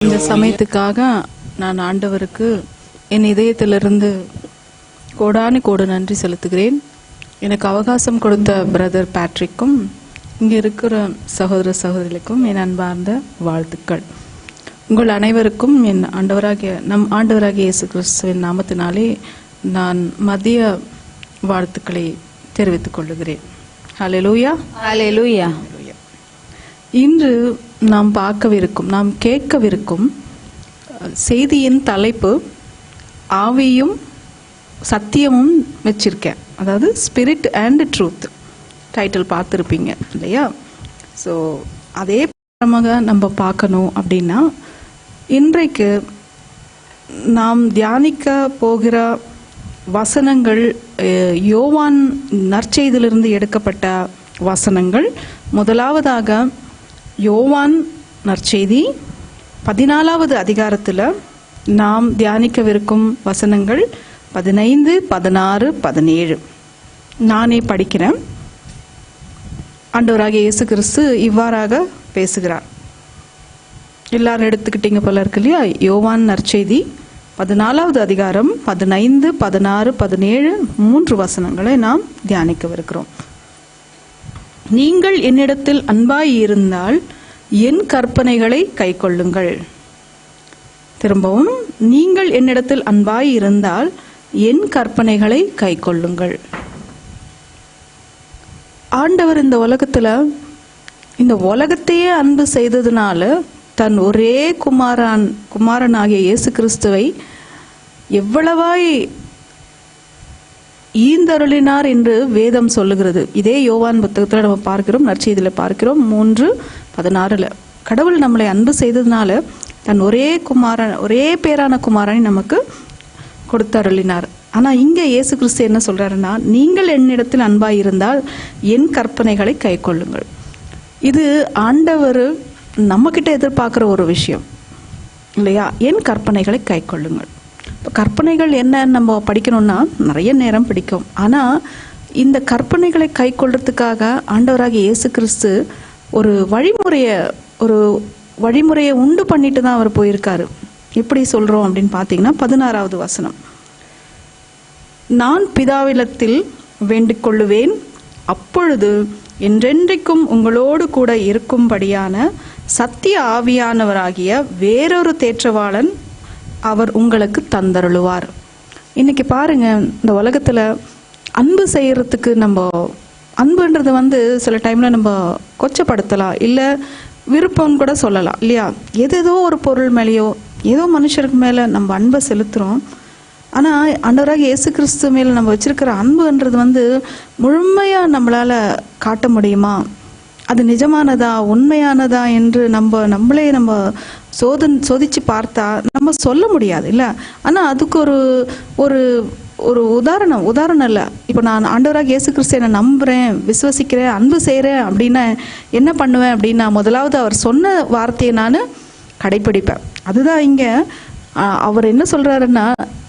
இந்த சமயத்துக்காக நான் ஆண்டவருக்கு என் இதயத்திலிருந்து கோடானு கோடு நன்றி செலுத்துகிறேன். எனக்கு அவகாசம் கொடுத்த பிரதர் பேட்ரிக்கும் இங்கே இருக்கிற சகோதர சகோதரிகளுக்கும் என் அன்பார்ந்த வாழ்த்துக்கள். உங்கள் அனைவருக்கும் என் நம் ஆண்டவராகிய இயேசு கிறிஸ்துவின் நாமத்தினாலே நான் மதிய வாழ்த்துக்களை தெரிவித்துக் கொள்ளுகிறேன். ஹல்லேலூயா, ஹல்லேலூயா. இன்று நாம் நாம் கேட்கவிருக்கும் செய்தியின் தலைப்பு ஆவியும் சத்தியமும் வச்சிருக்கேன். அதாவது ஸ்பிரிட் அண்ட் ட்ரூத் டைட்டில் பார்த்துருப்பீங்க இல்லையா? ஸோ அதே பிரமாக நம்ம பார்க்கணும் அப்படின்னா, இன்றைக்கு நாம் தியானிக்க போகிற வசனங்கள் யோவான் நற்செய்தியிலிருந்து எடுக்கப்பட்ட வசனங்கள். முதலாவதாக யோவான் நற்செய்தி 14வது அதிகாரத்தில் நாம் தியானிக்கவிருக்கும் வசனங்கள் 15, 16, 17 நானே படிக்கிறேன். ஆண்டவராகிய இயேசு கிறிஸ்து இவ்வாறாக பேசுகிறார். எல்லாரும் எடுத்துக்கிட்டீங்க போல இருக்கு இல்லையா? யோவான் நற்செய்தி 14வது அதிகாரம் 15, 16, 17 3 வசனங்களை நாம் தியானிக்கவிருக்கிறோம். நீங்கள் என்னிடத்தில் அன்பாய் இருந்தால் என் கற்பனைகளை கைக்கொள்ளுங்கள். திரும்பவும், நீங்கள் என்னிடத்தில் அன்பாய் இருந்தால் என் கற்பனைகளை கைக்கொள்ளுங்கள். ஆண்டவர் இந்த உலகத்தையே அன்பு செய்ததுனால தன் ஒரே குமாரனாகிய இயேசு கிறிஸ்துவை எவ்வளவாய் ஈந்தருளினார் என்று வேதம் சொல்லுகிறது. இதே யோவான் புத்தகத்தில் நம்ம பார்க்கிறோம், நற்செய்தியில் பார்க்கிறோம் 3:16. கடவுள் நம்மளை அன்பு செய்ததுனால தன் ஒரே பேரான குமாரனை நமக்கு கொடுத்தருளினார். ஆனா இங்க இயேசு கிறிஸ்து என்ன சொல்றாருன்னா, நீங்கள் என்னிடத்தில் அன்பாய் இருந்தால் என் கற்பனைகளை கை கொள்ளுங்கள். இது ஆண்டவர் நம்ம கிட்ட எதிர்பார்க்கிற ஒரு விஷயம் இல்லையா? என் கற்பனைகளை கை கொள்ளுங்கள். கற்பனைகள் என்னன்னு நம்ம படிக்கணும்னா நிறைய நேரம் பிடிக்கும். ஆனால் இந்த கற்பனைகளை கை கொள்றதுக்காக ஆண்டவராகிய இயேசு கிறிஸ்து ஒரு வழிமுறையை உண்டு பண்ணிட்டு தான் அவர் போயிருக்காரு. எப்படி சொல்றோம் அப்படின்னு பார்த்தீங்கன்னா, 16வது வசனம், நான் பிதாவிடத்தில் வேண்டிக் கொள்ளுவேன், அப்பொழுது என்றென்றைக்கும் உங்களோடு கூட இருக்கும்படியான சத்திய ஆவியானவராகிய வேறொரு தேற்றவாளன் அவர் உங்களுக்கு தந்தருளுவார். இன்னைக்கு பாருங்க, இந்த உலகத்துல அன்பு செய்யறதுக்கு அன்புன்றது சில டைம்ல நம்ம கொச்சப்படுத்தலாம், இல்ல விருப்பம் கூட சொல்லலாம் இல்லையா? ஏதோ ஒரு பொருள் மேலேயோ ஏதோ மனுஷருக்கு மேல நம்ம அன்பை செலுத்துறோம். ஆனா ஆண்டவராக இயேசு கிறிஸ்து மேல நம்ம வச்சிருக்கிற அன்புன்றது முழுமையா நம்மளால காட்ட முடியுமா? அது நிஜமானதா, உண்மையானதா என்று நம்மளே சோதிச்சு பார்த்தா நம்ம சொல்ல முடியாது இல்ல? ஆனா அதுக்கு ஒரு உதாரணம் இல்ல. இப்போ நான் ஆண்டவராக இயேசு கிறிஸ்து நான் நம்புறேன், விசுவசிக்கிறேன், அன்பு செய்யறேன் அப்படின்னா என்ன பண்ணுவேன் அப்படின்னா, முதலாவது அவர் சொன்ன வார்த்தையை நான் கடைபிடிப்பேன். அதுதான் இங்க அவர் என்ன சொல்றாருன்னா,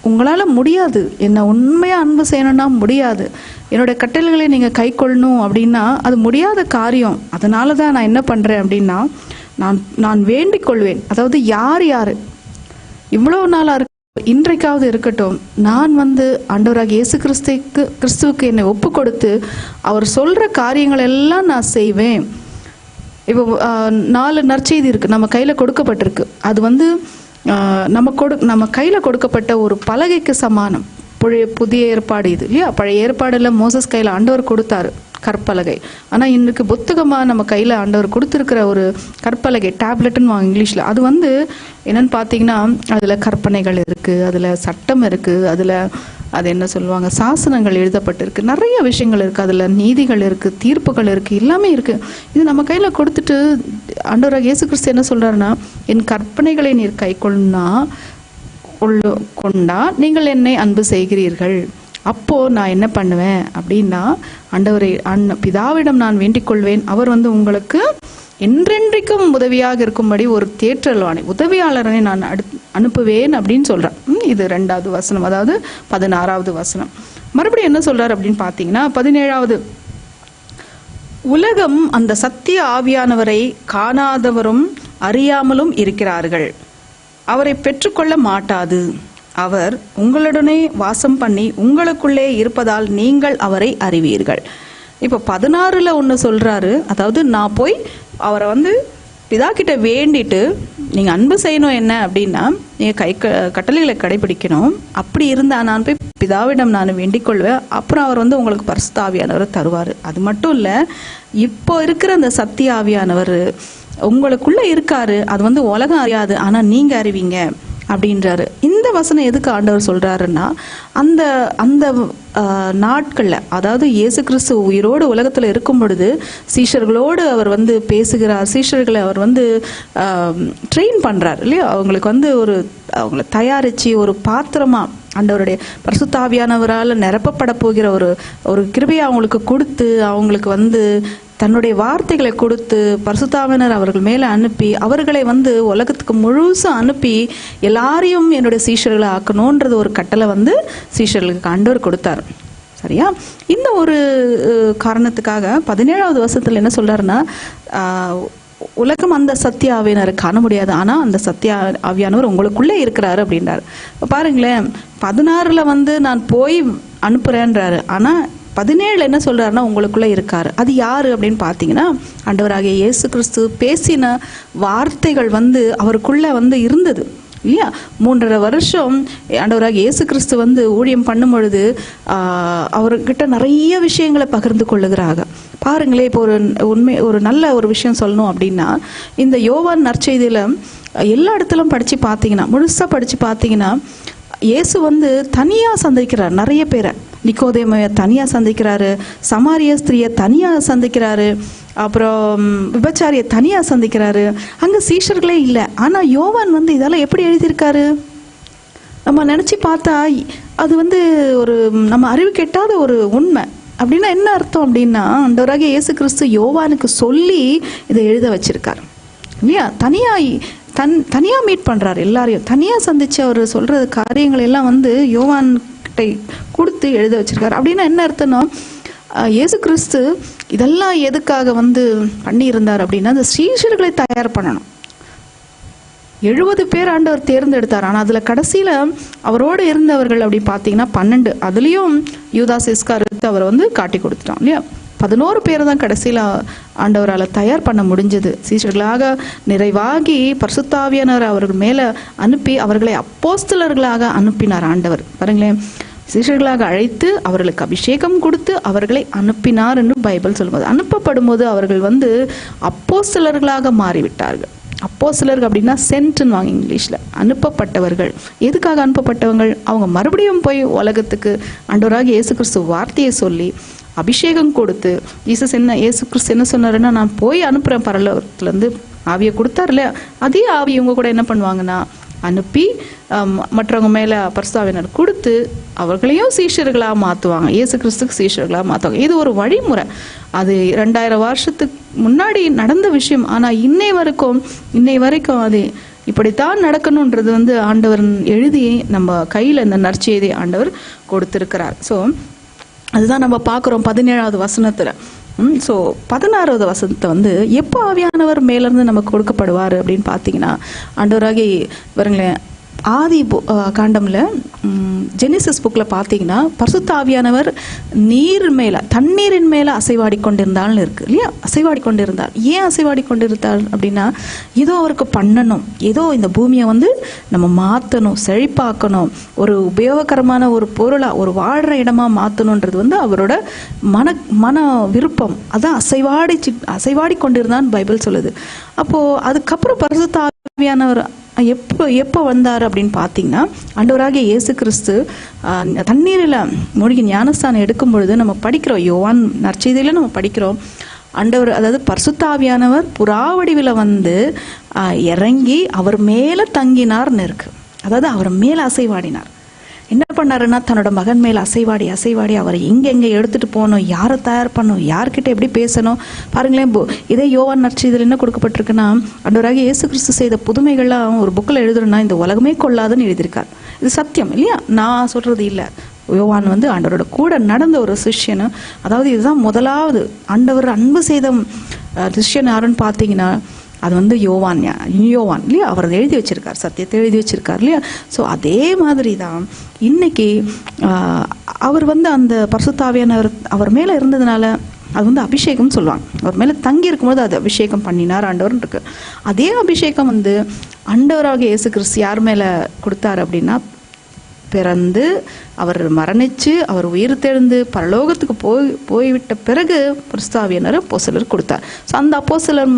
உங்களால முடியாது, என்ன உண்மையா அன்பு செய்யணும்னா முடியாது, என்னோட கட்டளைகளை நீங்க கை கொள்ளணும் அப்படின்னா அது முடியாத காரியம். அதனாலதான் நான் என்ன பண்றேன் அப்படின்னா, நான் வேண்டிக் கொள்வேன். அதாவது யார் இவ்வளவு நாளா இன்றைக்காவது இருக்கட்டும், நான் ஆண்டவராக இயேசு கிறிஸ்துவுக்கு என்னை ஒப்பு கொடுத்து அவர் சொல்ற காரியங்கள் எல்லாம் நான் செய்வேன். இப்போ 4 நற்செய்தி இருக்கு, நம்ம கையில கொடுக்கப்பட்டிருக்கு. அது நம்ம கையில கொடுக்கப்பட்ட ஒரு பலகைக்கு சமானம். புதிய ஏற்பாடு இது இல்லையா? பழைய ஏற்பாடுல மோசஸ் கையில ஆண்டவர் கொடுத்தாரு கற்பலகை. ஆனா இன்னைக்கு புத்தகமா நம்ம கையில ஆண்டவர் கொடுத்திருக்கிற ஒரு கற்பலகை, டேப்லெட்னு இங்கிலீஷ்ல. அது என்னன்னு பாத்தீங்கன்னா, அதுல கற்பனைகள் இருக்கு, அதுல சட்டம் இருக்கு, அது என்ன சொல்லுவாங்க, சாசனங்கள் எழுதப்பட்டிருக்கு, நிறைய விஷயங்கள் இருக்கு, அதுல நீதிகள் இருக்கு, தீர்ப்புகள் இருக்கு, எல்லாமே இருக்கு. இது நம்ம கையில கொடுத்துட்டு ஆண்டவராக இயேசு கிறிஸ்து என்ன சொல்றாருன்னா, என் கற்பனைகளை நீர் கை கொண்டா நீங்கள் என்னை அன்பு செய்கிறீர்கள். அப்போ நான் என்ன பண்ணுவேன் அப்படின்னா, பிதாவிடம் நான் வேண்டிக் கொள்வேன், அவர் உங்களுக்கு என்றென்றைக்கும் உதவியாக இருக்கும்படி ஒரு உதவியாளரை நான் அனுப்புவேன் அப்படின்னு சொல்றேன். இது 2வது வசனம், அதாவது 16வது வசனம். மறுபடியும் என்ன சொல்றாரு அப்படின்னு பாத்தீங்கன்னா, 17வது, உலகம் அந்த சத்திய ஆவியானவரை காணாதவரும் அறியாமலும் இருக்கிறார்கள். அவரை பெற்றுக்கொள்ள மாட்டாது. அவர் உங்களுடனே வாசம் பண்ணி உங்களுக்குள்ளே இருப்பதால் நீங்கள் அவரை அறிவீர்கள். இப்போ 16ல் ஒன்று சொல்றாரு, அதாவது நான் போய் அவரை வந்து பிதா கிட்ட வேண்டிட்டு நீங்க அன்பு செய்யணும் என்ன அப்படின்னா நீங்க கட்டளைகளை கடைபிடிக்கணும். அப்படி இருந்தா நான் போய் பிதாவிடம் நான் வேண்டிக் கொள்வேன். அப்புறம் அவர் வந்து உங்களுக்கு பரிசுத்த ஆவியானவரை தருவார். அது மட்டும் இல்லை, இப்போ இருக்கிற அந்த சத்திய ஆவியானவர் உங்களுக்குள்ள இருக்காரு. அது வந்து உலகம் அறியாது, ஆனா நீங்க அறிவீங்க அப்படின்றாரு. இந்த வசனம் எதுக்கு ஆண்டவர் சொல்றாருன்னா, அந்த அந்த நாட்கள்ல, அதாவது இயேசு கிறிஸ்து உயிரோடு உலகத்துல இருக்கும் பொழுது சீஷர்களோடு அவர் வந்து பேசுகிறார். சீஷர்களை அவர் வந்து ட்ரெயின் பண்றார் இல்லையா? அவங்களுக்கு வந்து அவங்களை தயாரிச்சு ஒரு பாத்திரமா ஆண்டவருடைய பரிசுத்த ஆவியானவரால் நிரப்பப்பட போகிற ஒரு கிருபையை அவங்களுக்கு கொடுத்து, அவங்களுக்கு வந்து தன்னுடைய வார்த்தைகளை கொடுத்து, பரிசுத்த ஆவியானவர் அவர்கள் மேல அனுப்பி, அவர்களை வந்து உலகத்துக்கு முழுசும் அனுப்பி எல்லாரையும் என்னுடைய சீஷர்களை ஆக்கணும்ன்றது ஒரு கட்டளை வந்து சீஷர்களுக்கு ஆண்டவர் கொடுத்தார். சரியா? இந்த ஒரு காரணத்துக்காக 17வது வருஷத்துல என்ன சொல்றாருன்னா, உலகம் அந்த சத்திய ஆவியானவரை காண முடியாது, ஆனா அந்த சத்திய ஆவியானவர் உங்களுக்குள்ளே இருக்கிறாரு அப்படின்றாரு. பாருங்களேன், 16ல் வந்து நான் போய் அனுப்புறேன்றாரு. ஆனா 17 என்ன சொல்றாருன்னா உங்களுக்குள்ள இருக்காரு. அது யாரு அப்படின்னு பாத்தீங்கன்னா, ஆண்டவராகிய இயேசு கிறிஸ்து பேசின வார்த்தைகள் வந்து அவருக்குள்ள வந்து இருந்தது இல்லையா? 3.5 வருஷம் ஆண்டவராகிய இயேசு கிறிஸ்து வந்து ஊழியம் பண்ணும் பொழுது அவர்கிட்ட நிறைய விஷயங்களை பகிர்ந்து கொள்ளுகிறாங்க. பாருங்களேன், இப்போ ஒரு நல்ல ஒரு விஷயம் சொல்லணும் அப்படின்னா, இந்த யோவான் நற்செய்தியில எல்லா இடத்திலும் படிச்சு பார்த்தீங்கன்னா, முழுசா படிச்சு பார்த்தீங்கன்னா, இயேசு வந்து தனியா சந்திக்கிறார் நிறைய பேரை. நிக்கோதேமைய தனியா சந்திக்கிறாரு, சமாரிய ஸ்திரியை தனியா சந்திக்கிறாரு, அப்புறம் விபச்சாரிய தனியா சந்திக்கிறாரு. அங்க சீஷர்களே இல்லை. ஆனா யோவான் வந்து இதெல்லாம் எப்படி எழுதியிருக்காரு? நம்ம நினைச்சு பார்த்தா அது வந்து ஒரு நம்ம அறிவு கெட்டாத ஒரு உண்மை. அப்படின்னா என்ன அர்த்தம் அப்படின்னா, ஆண்டவராகிய இயேசு கிறிஸ்து யோவானுக்கு சொல்லி இதை எழுத வச்சிருக்காரு இல்லையா? தனியா மீட் பண்றாரு, எல்லாரையும் தனியா சந்திச்சு அவர் சொல்ற காரியங்கள் எல்லாம் வந்து யோவான் கிட்ட கொடுத்து எழுத வச்சிருக்காரு. அப்படின்னா என்ன அர்த்தம்னா, இயேசு கிறிஸ்து இதெல்லாம் எதுக்காக வந்து பண்ணி இருந்தார் அப்படின்னா, அந்த சீஷர்களை தயார் பண்ணணும். 70 பேர் ஆண்டவர் தேர்ந்தெடுத்தார். ஆனா அதுல கடைசியில அவரோடு இருந்தவர்கள் அப்படி பாத்தீங்கன்னா 12. அதுலயும் யூதாஸ் இஸ்காரியோத்து அவர் வந்து காட்டி கொடுத்துட்டான் இல்லையா? 11 பேர் தான் கடைசியில ஆண்டவரால் தயார் பண்ண முடிஞ்சது. சீஷர்களாக நிறைவாகி பரிசுத்த ஆவியானவர் அவர்கள் மேல அனுப்பி அவர்களை அப்போஸ்தலர்களாக அனுப்பினார் ஆண்டவர். பாருங்களேன், சீஷர்களாக அழைத்து அவர்களுக்கு அபிஷேகம் கொடுத்து அவர்களை அனுப்பினார் என்று பைபிள் சொல்லுவது. அனுப்பப்படும் போது அவர்கள் வந்து அப்போஸ்தலர்களாக மாறிவிட்டார்கள். அப்போஸ்தலர்கள் அப்படின்னா சென்ட்னு வாங்க இங்கிலீஷ்ல, அனுப்பப்பட்டவர்கள். எதுக்காக அனுப்பப்பட்டவர்கள்? அவங்க மறுபடியும் போய் உலகத்துக்கு ஆண்டவராகிய இயேசு கிறிஸ்து வார்த்தையை சொல்லி அபிஷேகம் கொடுத்து, இயேசு கிறிஸ்து என்ன சொன்னாருன்னா, நான் போய் அனுப்புறேன் பரலோகத்துல இருந்து ஆவியை கொடுத்தாரு இல்லையா? அதே ஆவி இவங்க கூட என்ன பண்ணுவாங்கன்னா அனுப்பி மற்றவங்க மேல பரிசுத்த ஆவியானவர் கொடுத்து அவர்களையும் சீஷர்களா மாத்துவாங்க, இயேசு கிறிஸ்துக்கு சீஷர்களா மாத்துவாங்க. இது ஒரு வழிமுறை. அது 2000 வருஷத்துக்கு முன்னாடி நடந்த விஷயம். ஆனா இன்னை வரைக்கும் அது இப்படித்தான் நடக்கணும்ன்றது வந்து ஆண்டவர் எழுதி நம்ம கையில இந்த நற்செய்தி ஆண்டவர் கொடுத்திருக்கிறார். ஸோ அதுதான் நம்ம பார்க்குறோம் 17வது வசனத்துல. ஸோ 16வது வசனத்தை வந்து எப்போ ஆவியானவர் மேலேருந்து நமக்கு கொடுக்கப்படுவார் அப்படின்னு பார்த்தீங்கன்னா, ஆண்டவராகி வருங்களேன், ஆதி காண்டம்ல ஜெனிசிஸ் புக்ல பார்த்தீங்கன்னா பரிசுத்த ஆவியானவர் தண்ணீரின் மேல அசைவாடி கொண்டிருந்தாலும் இருக்கு இல்லையா? அசைவாடி கொண்டிருந்தார். ஏன் அசைவாடி கொண்டிருந்தார் அப்படின்னா, ஏதோ அவருக்கு பண்ணணும், ஏதோ இந்த பூமியை வந்து நம்ம மாற்றணும், செழிப்பாக்கணும், ஒரு உபயோககரமான ஒரு பொருளா, ஒரு வாழ்ற இடமா மாற்றணுன்றது வந்து அவரோட மன விருப்பம். அதான் அசைவாடி கொண்டிருந்தான்னு பைபிள் சொல்லுது. அப்போ அதுக்கப்புறம் பரிசுத்த ஆவியானவர் எப்போ வந்தார் அப்படின்னு பார்த்தீங்கன்னா, ஆண்டவராகிய இயேசு கிறிஸ்து தண்ணீரில் மூழ்கி ஞானஸ்தானம் எடுக்கும் பொழுது நம்ம படிக்கிறோம், யோவான் நற்செய்தியில நம்ம படிக்கிறோம், ஆண்டவர் அதாவது பரிசுத்த ஆவியானவர் புறா வடிவில் வந்து இறங்கி அவர் மேலே தங்கினார்னு இருக்கு. அதாவது அவர் மேலே அசைவாடினார். என்ன பண்ணாருன்னா, தன்னோட மகன் மேல அசைவாடி அவரை எங்க எடுத்துட்டு போகணும், யாரை தயார் பண்ணணும், யார்கிட்ட எப்படி பேசணும். பாருங்களேன், இதே யோவான் நற்செய்தியில் என்ன கொடுக்கப்பட்டிருக்குன்னா, ஆண்டவராகிய இயேசு கிறிஸ்து செய்த புதுமைகள்லாம் ஒரு புக்கில் எழுதுறோம்னா இந்த உலகமே கொள்ளாதுன்னு எழுதியிருக்கார். இது சத்தியம் இல்லையா? நான் சொல்றது இல்லை. யோவான் வந்து ஆண்டவரோட கூட நடந்த ஒரு சிஷ்யனு. அதாவது இதுதான் முதலாவது ஆண்டவர் அன்பு செய்த சிஷ்யன் யாருன்னு பார்த்தீங்கன்னா, அது வந்து யோவான் இல்லையா, அவர் எழுதி வச்சிருக்கார், சத்தியத்தை எழுதி வச்சிருக்கார் இல்லையா. ஸோ அதே மாதிரி தான் இன்னைக்கு அவர் வந்து அந்த பரிசுத்த ஆவியானவர் அவர் மேலே இருந்ததுனால அது வந்து அபிஷேகம் சொல்லுவாங்க. அவர் மேலே தங்கி இருக்கும்போது அது அபிஷேகம் பண்ணினார் ஆண்டவர்னு இருக்கு. அதே அபிஷேகம் வந்து ஆண்டவராக இயேசு கிறிஸ்து யார் மேலே கொடுத்தார் அப்படின்னா, பிறந்து அவர் மரணிச்சு அவர் உயிர் தெழுந்து பரலோகத்துக்கு போய்விட்ட பிறகு பரிசுத்த ஆவியானவர் அப்போஸ்தலர் கொடுத்தார். ஸோ அந்த அப்போஸ்தலர்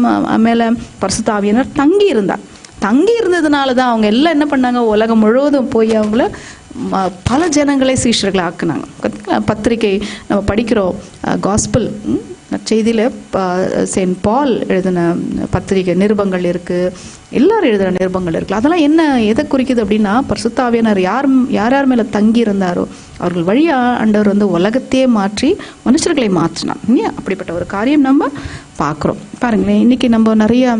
மேலே பரிசுத்த ஆவியானவர் தங்கி இருந்தார். தங்கி இருந்ததுனால தான் அவங்க எல்லாம் என்ன பண்ணாங்க, உலகம் முழுவதும் போய் அவங்கள பல ஜனங்களை சீஷர்களை ஆக்குனாங்க. பத்திரிகை நம்ம படிக்கிறோம், காஸ்பிள் செய்தியில் செயின்ட் பால் எழுதின பத்திரிகை நிருபங்கள் இருக்குது, எல்லாரும் எழுதுகிற நிருபங்கள் இருக்குது. அதெல்லாம் என்ன எதை குறிக்குது அப்படின்னா, பரிசுத்த ஆவியானவர் யார் மேலே தங்கி இருந்தாரோ அவர்கள் வழியாக ஆண்டவர் வந்து உலகத்தையே மாற்றி மனுஷர்களை மாற்றினான். அப்படிப்பட்ட ஒரு காரியம் நம்ம பார்க்குறோம். பாருங்களேன், இன்றைக்கி நம்ம நிறைய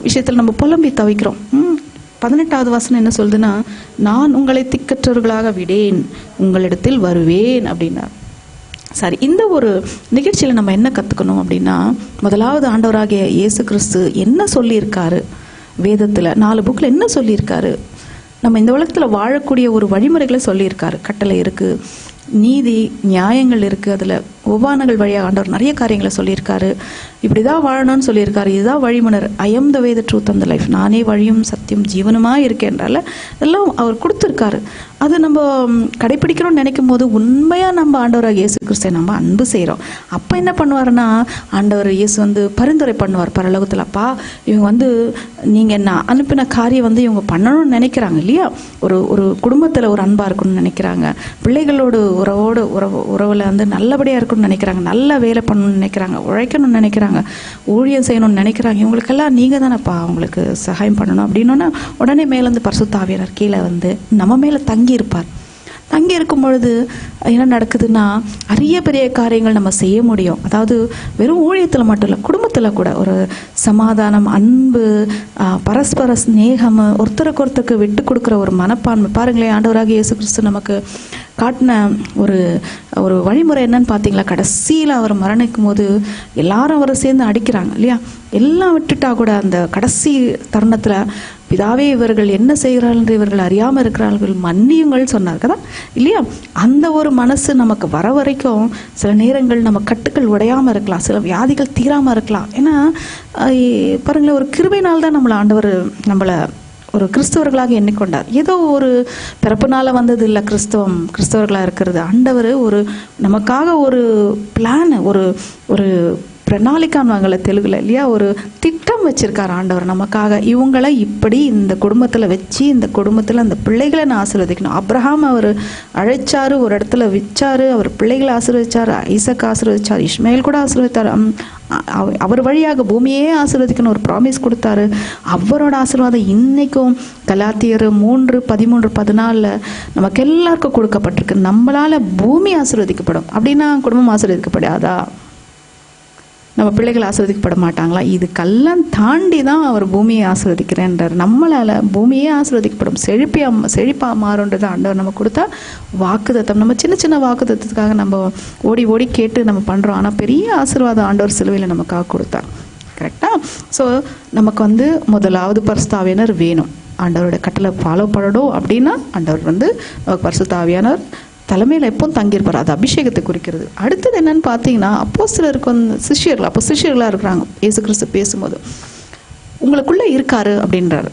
விஷயத்தில் நம்ம புலம்பி தவிக்கிறோம். 18வது வசனம் என்ன சொல்லுதுன்னா, நான் உங்களை திக்கற்றவர்களாக விடேன், உங்களிடத்தில் வருவேன் அப்படின்னார். சரி, இந்த ஒரு நிகழ்ச்சியில் நம்ம என்ன கற்றுக்கணும் அப்படின்னா, முதலாவது ஆண்டவராகிய இயேசு கிறிஸ்து என்ன சொல்லியிருக்காரு, வேதத்தில் 4 புக்கில் என்ன சொல்லியிருக்காரு, நம்ம இந்த உலகத்தில் வாழக்கூடிய ஒரு வழிமுறைகளை சொல்லியிருக்காரு. கட்டளை இருக்குது, நீதி நியாயங்கள் இருக்குது, அதில் ஒவ்வானங்கள் வழியாக ஆண்டவர் நிறைய காரியங்களை சொல்லியிருக்காரு. இப்படி தான் வாழணும்னு சொல்லியிருக்காரு. இதுதான் வழிமுனர். I am the way the truth and the life, நானே வழியும் சத்தியம் ஜீவனுமாக இருக்கேன்றால இதெல்லாம் அவர் கொடுத்துருக்காரு. அது நம்ம கடைப்பிடிக்கிறோம்னு நினைக்கும் போது உண்மையாக நம்ம ஆண்டவராக இயேசு கிறிஸ்துவை நம்ம அன்பு செய்கிறோம். அப்போ என்ன பண்ணுவாருன்னா, ஆண்டவர் இயேசு வந்து பரிந்துரை பண்ணுவார் பரலோகத்தில். அப்பா, இவங்க வந்து நீங்கள் என்ன அனுப்பின காரியம் வந்து இவங்க பண்ணணும்னு நினைக்கிறாங்க இல்லையா, ஒரு குடும்பத்தில் ஒரு அன்பாக இருக்கணும்னு நினைக்கிறாங்க, பிள்ளைகளோடு உறவில் வந்து நல்லபடியாக இருக்கணும்னு நினைக்கிறாங்க, நல்ல வேலை பண்ணணும்னு நினைக்கிறாங்க, உழைக்கணும்னு நினைக்கிறாங்க, ஊழியம் செய்யணும்னு நினைக்கிறாங்க, இவங்களுக்கெல்லாம் நீங்கள் தானேப்பா அவங்களுக்கு சகாயம் பண்ணணும் அப்படின்னா உடனே மேலேருந்து பரிசுத்த ஆவியானவர் கீழே வந்து நம்ம மேலே தங்கி இருப்பார். தங்கி இருக்கும் பொழுது என்ன நடக்குதுன்னா, நிறைய பெரிய காரியங்கள் நம்ம செய்ய முடியும். அதாவது வெறும் ஊழியத்தில் மட்டும் இல்லை, குடும்பத்தில் கூட ஒரு சமாதானம், அன்பு, பரஸ்பர ஸ்நேகம், ஒருத்தருக்கு ஒருத்தருக்கு விட்டு கொடுக்குற ஒரு மனப்பான்மை. பாருங்களேன், ஆண்டவராக இயேசு கிறிஸ்து நமக்கு காட்டின ஒரு வழிமுறை என்னன்னு பார்த்தீங்களா, கடைசியில் அவர் மரணிக்கும் போது எல்லாரும் அவரை சேர்ந்து அடிக்கிறாங்க இல்லையா, எல்லாம் விட்டுட்டா கூட அந்த கடைசி தருணத்தில், பிதாவே இவர்கள் என்ன செய்கிறார்கள் என்று இவர்கள் அறியாமல் இருக்கிறார்கள், மன்னியுங்கள் சொன்னார் కదా இல்லையா. அந்த ஒரு மனசு நமக்கு வர வரைக்கும் சில நேரங்கள் நம்ம கட்டுக்கள் உடையாமல் இருக்கலாம், சில வியாதிகள் தீராமல் இருக்கலாம். ஏன்னா பாருங்களேன், ஒரு கிருபையினால் தான் ஆண்டவர் நம்மளை ஒரு கிறிஸ்தவர்களாக எண்ணிக்கொண்டார். ஏதோ ஒரு பிறப்புனால வந்தது இல்லை கிறிஸ்தவர்களாக இருக்கிறது. ஆண்டவர் ஒரு நமக்காக ஒரு பிளான், ஒரு பிரணாளிக்கான்வாங்கல தெலுங்குல இல்லையா, ஒரு திட்டம் வச்சிருக்கார் ஆண்டவர் நமக்காக. இவங்களை இப்படி இந்த குடும்பத்தில் வச்சு, இந்த குடும்பத்தில் அந்த பிள்ளைகளை நான் ஆசீர்வதிக்கணும். அப்ரஹாம் அவர் அழைச்சாரு, ஒரு இடத்துல வச்சாரு, அவர் பிள்ளைகளை ஆசீர்வதிச்சார், ஐசக் ஆசீர்வதிச்சார், இஸ்மாயில் கூட ஆசீர்வதித்தார். அவர் வழியாக பூமியே ஆசீர்வதிக்கணும் ஒரு ப்ராமிஸ் கொடுத்தாரு. அவரோட ஆசீர்வாதம் இன்னைக்கும் கலாத்தியர் 3:13-14 நமக்கு எல்லாருக்கும் கொடுக்கப்பட்டிருக்கு. நம்மளால பூமி ஆசீர்வதிக்கப்படும் அப்படின்னா குடும்பம் ஆசீர்வதிக்கப்படாதா? நம்ம பிள்ளைகள் ஆசீர்வதிக்கப்பட மாட்டாங்களா? இதுக்கெல்லாம் தாண்டி தான் அவர் பூமியை ஆசீர்வதிக்கிறேன்றார். நம்மளால் பூமியே ஆசீர்வதிக்கப்படும், செழிப்பாக மாறுன்றது ஆண்டவர் நம்ம கொடுத்தா வாக்குத்தத்தம். நம்ம சின்ன சின்ன வாக்குத்தத்துக்காக நம்ம ஓடி ஓடி கேட்டு நம்ம பண்ணுறோம். ஆனால் பெரிய ஆசீர்வாதம் ஆண்டவர் சிலுவையில் நமக்காக கொடுத்தார். கரெக்டாக? ஸோ நமக்கு வந்து முதலாவது பரிசுத்த ஆவியானவர் வேணும். ஆண்டவரோட கட்டளை ஃபாலோ பண்ணணும் அப்படின்னா ஆண்டவர் வந்து பரிசுத்த ஆவியானவர் தலைமையில் எப்போ தங்கியிருப்பார். அது அபிஷேகத்தை குறிக்கிறது. அடுத்தது என்னன்னு பார்த்தீங்கன்னா, அப்போஸ்தலருக்கு வந்து சிஷ்யர்களாக இருக்கிறாங்க. இயேசு கிறிஸ்து பேசும்போது உங்களுக்குள்ளே இருக்காரு அப்படின்றாரு.